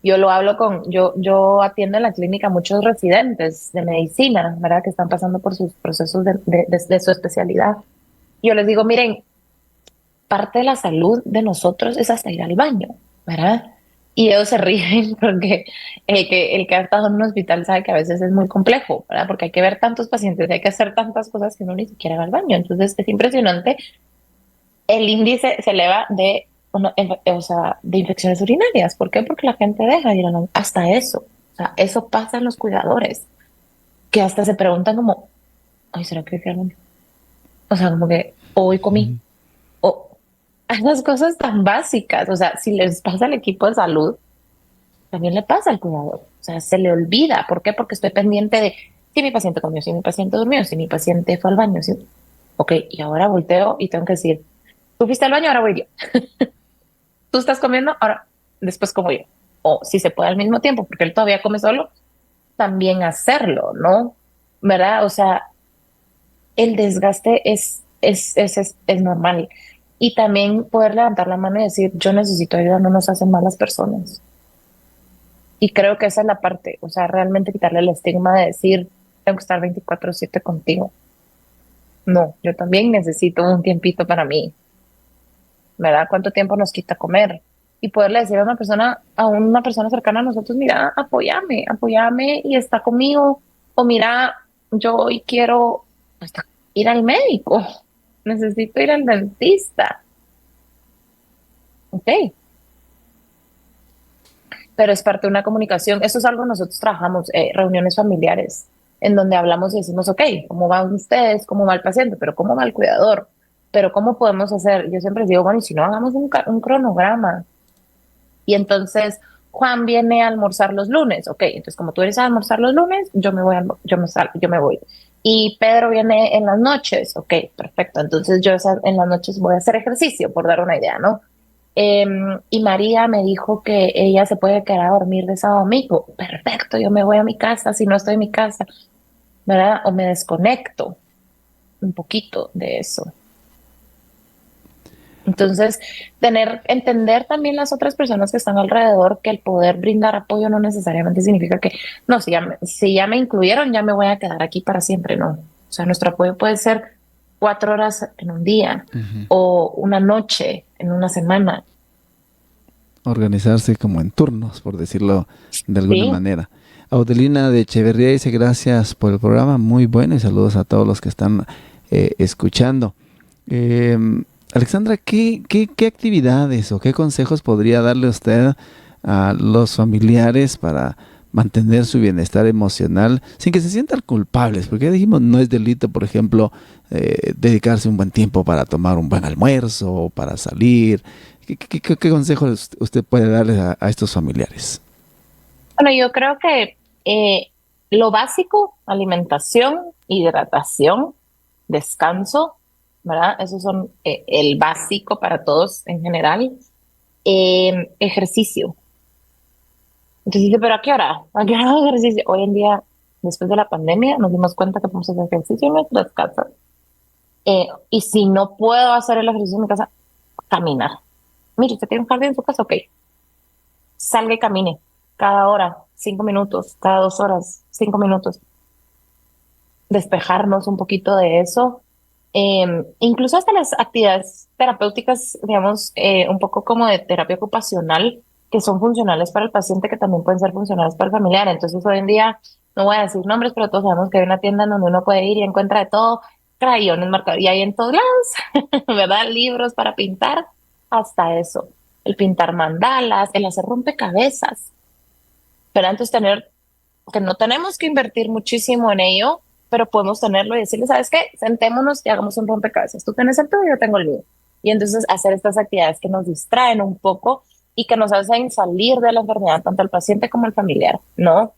Yo lo hablo yo atiendo en la clínica a muchos residentes de medicina, ¿verdad? Que están pasando por sus procesos de su especialidad. Yo les digo, miren, parte de la salud de nosotros es hasta ir al baño, ¿verdad? Y ellos se ríen porque el que ha estado en un hospital sabe que a veces es muy complejo, ¿verdad? Porque hay que ver tantos pacientes, hay que hacer tantas cosas que uno ni siquiera va al baño. Entonces es impresionante. El índice se eleva de infecciones urinarias. ¿Por qué? Porque la gente deja de ir al baño. Hasta eso. O sea, eso pasa en los cuidadores, que hasta se preguntan como, ay, ¿será que fui al baño? O sea, como que hoy comí. O esas cosas tan básicas. O sea, si les pasa al equipo de salud, también le pasa al cuidador. O sea, se le olvida. ¿Por qué? Porque estoy pendiente de si mi paciente comió, si mi paciente durmió, si mi paciente fue al baño. Si... Ok, y ahora volteo y tengo que decir, tú fuiste al baño, ahora voy yo. Tú estás comiendo, ahora después como yo. O si se puede al mismo tiempo, porque él todavía come solo, también hacerlo, ¿no? ¿Verdad? O sea, el desgaste es normal. Y también poder levantar la mano y decir, yo necesito ayuda, no nos hacen malas personas. Y creo que esa es la parte, o sea, realmente quitarle el estigma de decir, tengo que estar 24/7 contigo. No, yo también necesito un tiempito para mí, ¿verdad? ¿Cuánto tiempo nos quita comer? Y poderle decir a una persona cercana a nosotros, mira, apóyame y está conmigo. O mira, yo hoy quiero ir al médico, necesito ir al dentista. Ok. Pero es parte de una comunicación. Eso es algo que nosotros trabajamos, reuniones familiares, en donde hablamos y decimos, ok, ¿cómo van ustedes? ¿Cómo va el paciente? Pero ¿cómo va el cuidador? Pero ¿cómo podemos hacer? Yo siempre digo, bueno, y si no, hagamos un cronograma. Y entonces Juan viene a almorzar los lunes. Ok, entonces como tú vienes a almorzar los lunes, yo me voy. Y Pedro viene en las noches. Ok, perfecto. Entonces yo en las noches voy a hacer ejercicio, por dar una idea, ¿no? Y María me dijo que ella se puede quedar a dormir de sábado a domingo. Perfecto, yo me voy a mi casa si no estoy en mi casa, ¿verdad? O me desconecto un poquito de eso. Entonces, entender también las otras personas que están alrededor, que el poder brindar apoyo no necesariamente significa que, no, si ya me incluyeron, ya me voy a quedar aquí para siempre, no. O sea, nuestro apoyo puede ser 4 horas en un día o una noche en una semana. Organizarse como en turnos, por decirlo de alguna manera. Audelina de Echeverría dice, gracias por el programa, muy bueno, y saludos a todos los que están escuchando. Alexandra, ¿qué actividades o qué consejos podría darle usted a los familiares para mantener su bienestar emocional sin que se sientan culpables, porque ya dijimos, no es delito, por ejemplo, dedicarse un buen tiempo para tomar un buen almuerzo o para salir. ¿Qué consejos usted puede darles a estos familiares? Bueno, yo creo que lo básico, alimentación, hidratación, descanso, ¿verdad? Esos son el básico para todos en general. Ejercicio. Entonces dice, ¿pero a qué hora? ¿A qué hora hago ejercicio? Hoy en día, después de la pandemia, nos dimos cuenta que podemos hacer ejercicio en nuestras casas. Y si no puedo hacer el ejercicio en mi casa, caminar. Mire, usted tiene un jardín en su casa, ok. Salga y camine. Cada hora, 5 minutos. Cada 2 horas, 5 minutos. Despejarnos un poquito de eso. Incluso hasta las actividades terapéuticas, digamos, un poco como de terapia ocupacional, que son funcionales para el paciente, que también pueden ser funcionales para el familiar. Entonces, hoy en día, no voy a decir nombres, pero todos sabemos que hay una tienda donde uno puede ir y encuentra de todo, crayones, marcadores, y hay en todos lados, ¿verdad? Libros para pintar, hasta eso. El pintar mandalas, el hacer rompecabezas, ¿verdad? Entonces, que no tenemos que invertir muchísimo en ello, pero podemos tenerlo y decirle, ¿sabes qué? Sentémonos y hagamos un rompecabezas. Tú tienes el tuyo, yo tengo el mío. Y entonces hacer estas actividades que nos distraen un poco y que nos hacen salir de la enfermedad, tanto el paciente como el familiar, ¿no?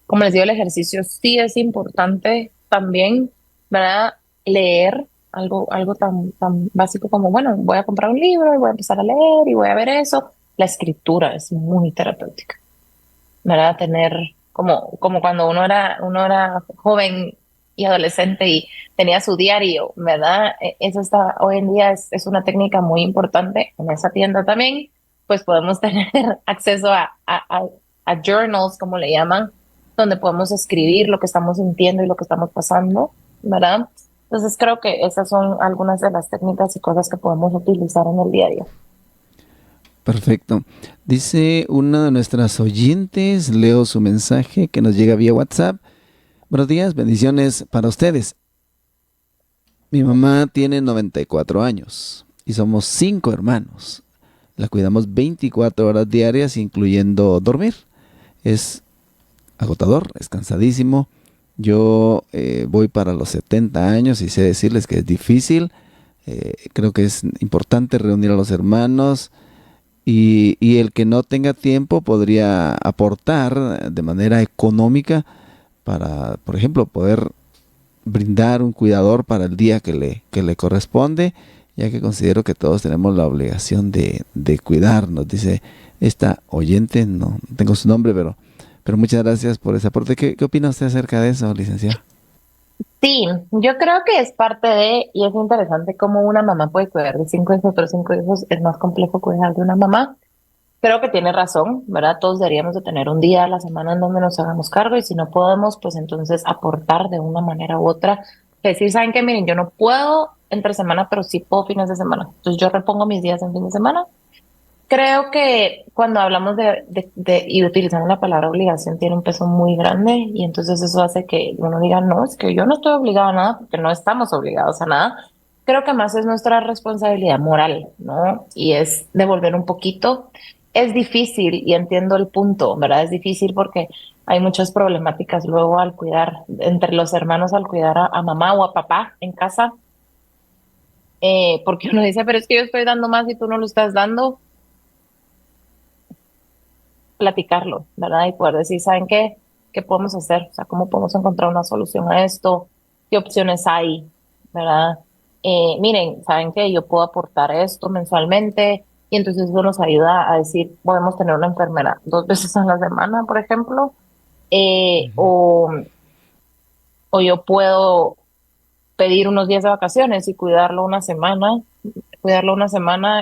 Como les digo, el ejercicio sí es importante también, ¿verdad? Leer algo tan básico como, bueno, voy a comprar un libro y voy a empezar a leer y voy a ver eso. La escritura es muy terapéutica, ¿verdad? Tener como cuando uno era joven y adolescente y tenía su diario, ¿verdad? Eso está, hoy en día es una técnica muy importante en esa tienda también, pues podemos tener acceso a journals, como le llaman, donde podemos escribir lo que estamos sintiendo y lo que estamos pasando, ¿verdad? Entonces creo que esas son algunas de las técnicas y cosas que podemos utilizar en el día a día. Perfecto. Dice una de nuestras oyentes, leo su mensaje que nos llega vía WhatsApp. Buenos días, bendiciones para ustedes. Mi mamá tiene 94 años y somos 5 hermanos. La cuidamos 24 horas diarias, incluyendo dormir. Es agotador, es cansadísimo. Yo voy para los 70 años y sé decirles que es difícil. Creo que es importante reunir a los hermanos. Y el que no tenga tiempo podría aportar de manera económica para, por ejemplo, poder brindar un cuidador para el día que le corresponde, ya que considero que todos tenemos la obligación de cuidarnos. Dice esta oyente, no tengo su nombre, pero muchas gracias por ese aporte. ¿Qué opina usted acerca de eso, licenciada? Sí, yo creo que es parte de, y es interesante cómo una mamá puede cuidar de 5 hijos, pero 5 hijos es más complejo cuidar de una mamá. Creo que tiene razón, ¿verdad? Todos deberíamos de tener un día a la semana en donde nos hagamos cargo, y si no podemos, pues entonces aportar de una manera u otra. Decir, ¿saben qué? Miren, yo no puedo entre semana, pero sí puedo fines de semana. Entonces yo repongo mis días en fin de semana. Creo que cuando hablamos y utilizamos la palabra obligación tiene un peso muy grande, y entonces eso hace que uno diga, no, es que yo no estoy obligado a nada, porque no estamos obligados a nada. Creo que más es nuestra responsabilidad moral, ¿no? Y es devolver un poquito. Es difícil y entiendo el punto, ¿verdad? Es difícil porque hay muchas problemáticas luego al cuidar, entre los hermanos al cuidar a mamá o a papá en casa, porque uno dice, pero es que yo estoy dando más y tú no lo estás dando. Platicarlo, ¿verdad? Y poder decir, ¿saben qué? ¿Qué podemos hacer? O sea, ¿cómo podemos encontrar una solución a esto? ¿Qué opciones hay? ¿Verdad? Miren, ¿saben qué? Yo puedo aportar esto mensualmente, y entonces eso nos ayuda a decir, podemos tener una enfermera 2 veces a la semana, por ejemplo, o yo puedo pedir unos días de vacaciones y cuidarlo una semana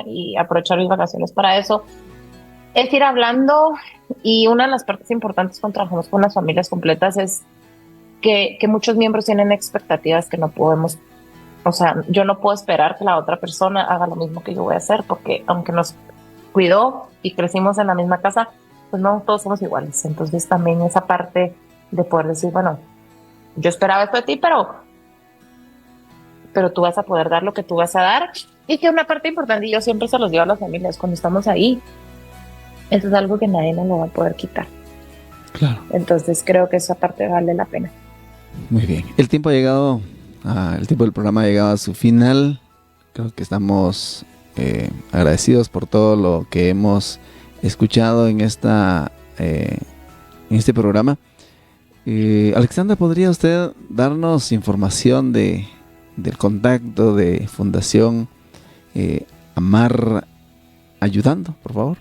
y aprovechar mis vacaciones para eso. Es ir hablando, y una de las partes importantes cuando trabajamos con las familias completas es que muchos miembros tienen expectativas que no podemos, o sea, yo no puedo esperar que la otra persona haga lo mismo que yo voy a hacer, porque aunque nos cuidó y crecimos en la misma casa, pues no todos somos iguales. Entonces también esa parte de poder decir, bueno, yo esperaba esto de ti, pero tú vas a poder dar lo que tú vas a dar. Y que una parte importante, y yo siempre se los digo a las familias cuando estamos ahí, Eso es algo que nadie nos lo va a poder quitar. Claro. Entonces creo que esa parte vale la pena. Muy bien. El tiempo del programa ha llegado a su final. Creo que estamos agradecidos por todo lo que hemos escuchado en este programa. Alexandra, ¿podría usted darnos información del contacto de Fundación Amar Ayudando, por favor?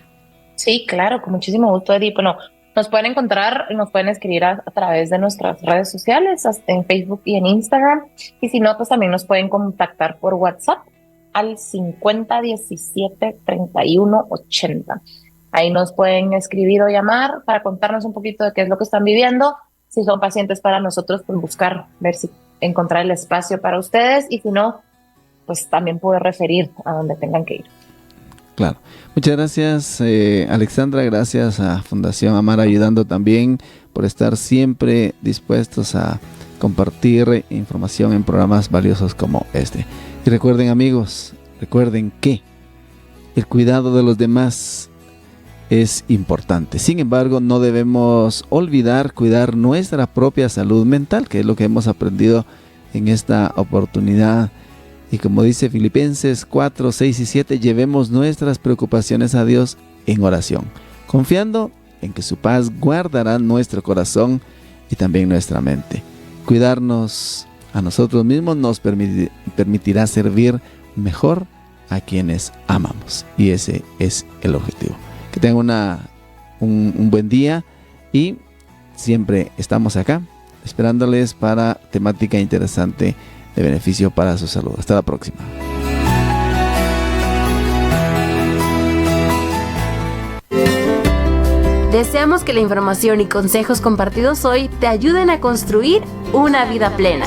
Sí, claro, con muchísimo gusto, Eddie. Bueno, nos pueden encontrar, nos pueden escribir a través de nuestras redes sociales, en Facebook y en Instagram. Y si no, pues también nos pueden contactar por WhatsApp al 50 17 31 80. Ahí nos pueden escribir o llamar para contarnos un poquito de qué es lo que están viviendo. Si son pacientes para nosotros, pues buscar, ver si encontrar el espacio para ustedes. Y si no, pues también poder referir a donde tengan que ir. Claro. Muchas gracias, Alexandra. Gracias a Fundación Amar Ayudando también por estar siempre dispuestos a compartir información en programas valiosos como este. Y recuerden, amigos, recuerden que el cuidado de los demás es importante. Sin embargo, no debemos olvidar cuidar nuestra propia salud mental, que es lo que hemos aprendido en esta oportunidad. Y como dice Filipenses 4, 6 y 7, llevemos nuestras preocupaciones a Dios en oración, confiando en que su paz guardará nuestro corazón y también nuestra mente. Cuidarnos a nosotros mismos nos permitirá servir mejor a quienes amamos. Y ese es el objetivo. Que tengan un buen día y siempre estamos acá esperándoles para temática interesante de beneficio para su salud. Hasta la próxima. Deseamos que la información y consejos compartidos hoy te ayuden a construir una vida plena.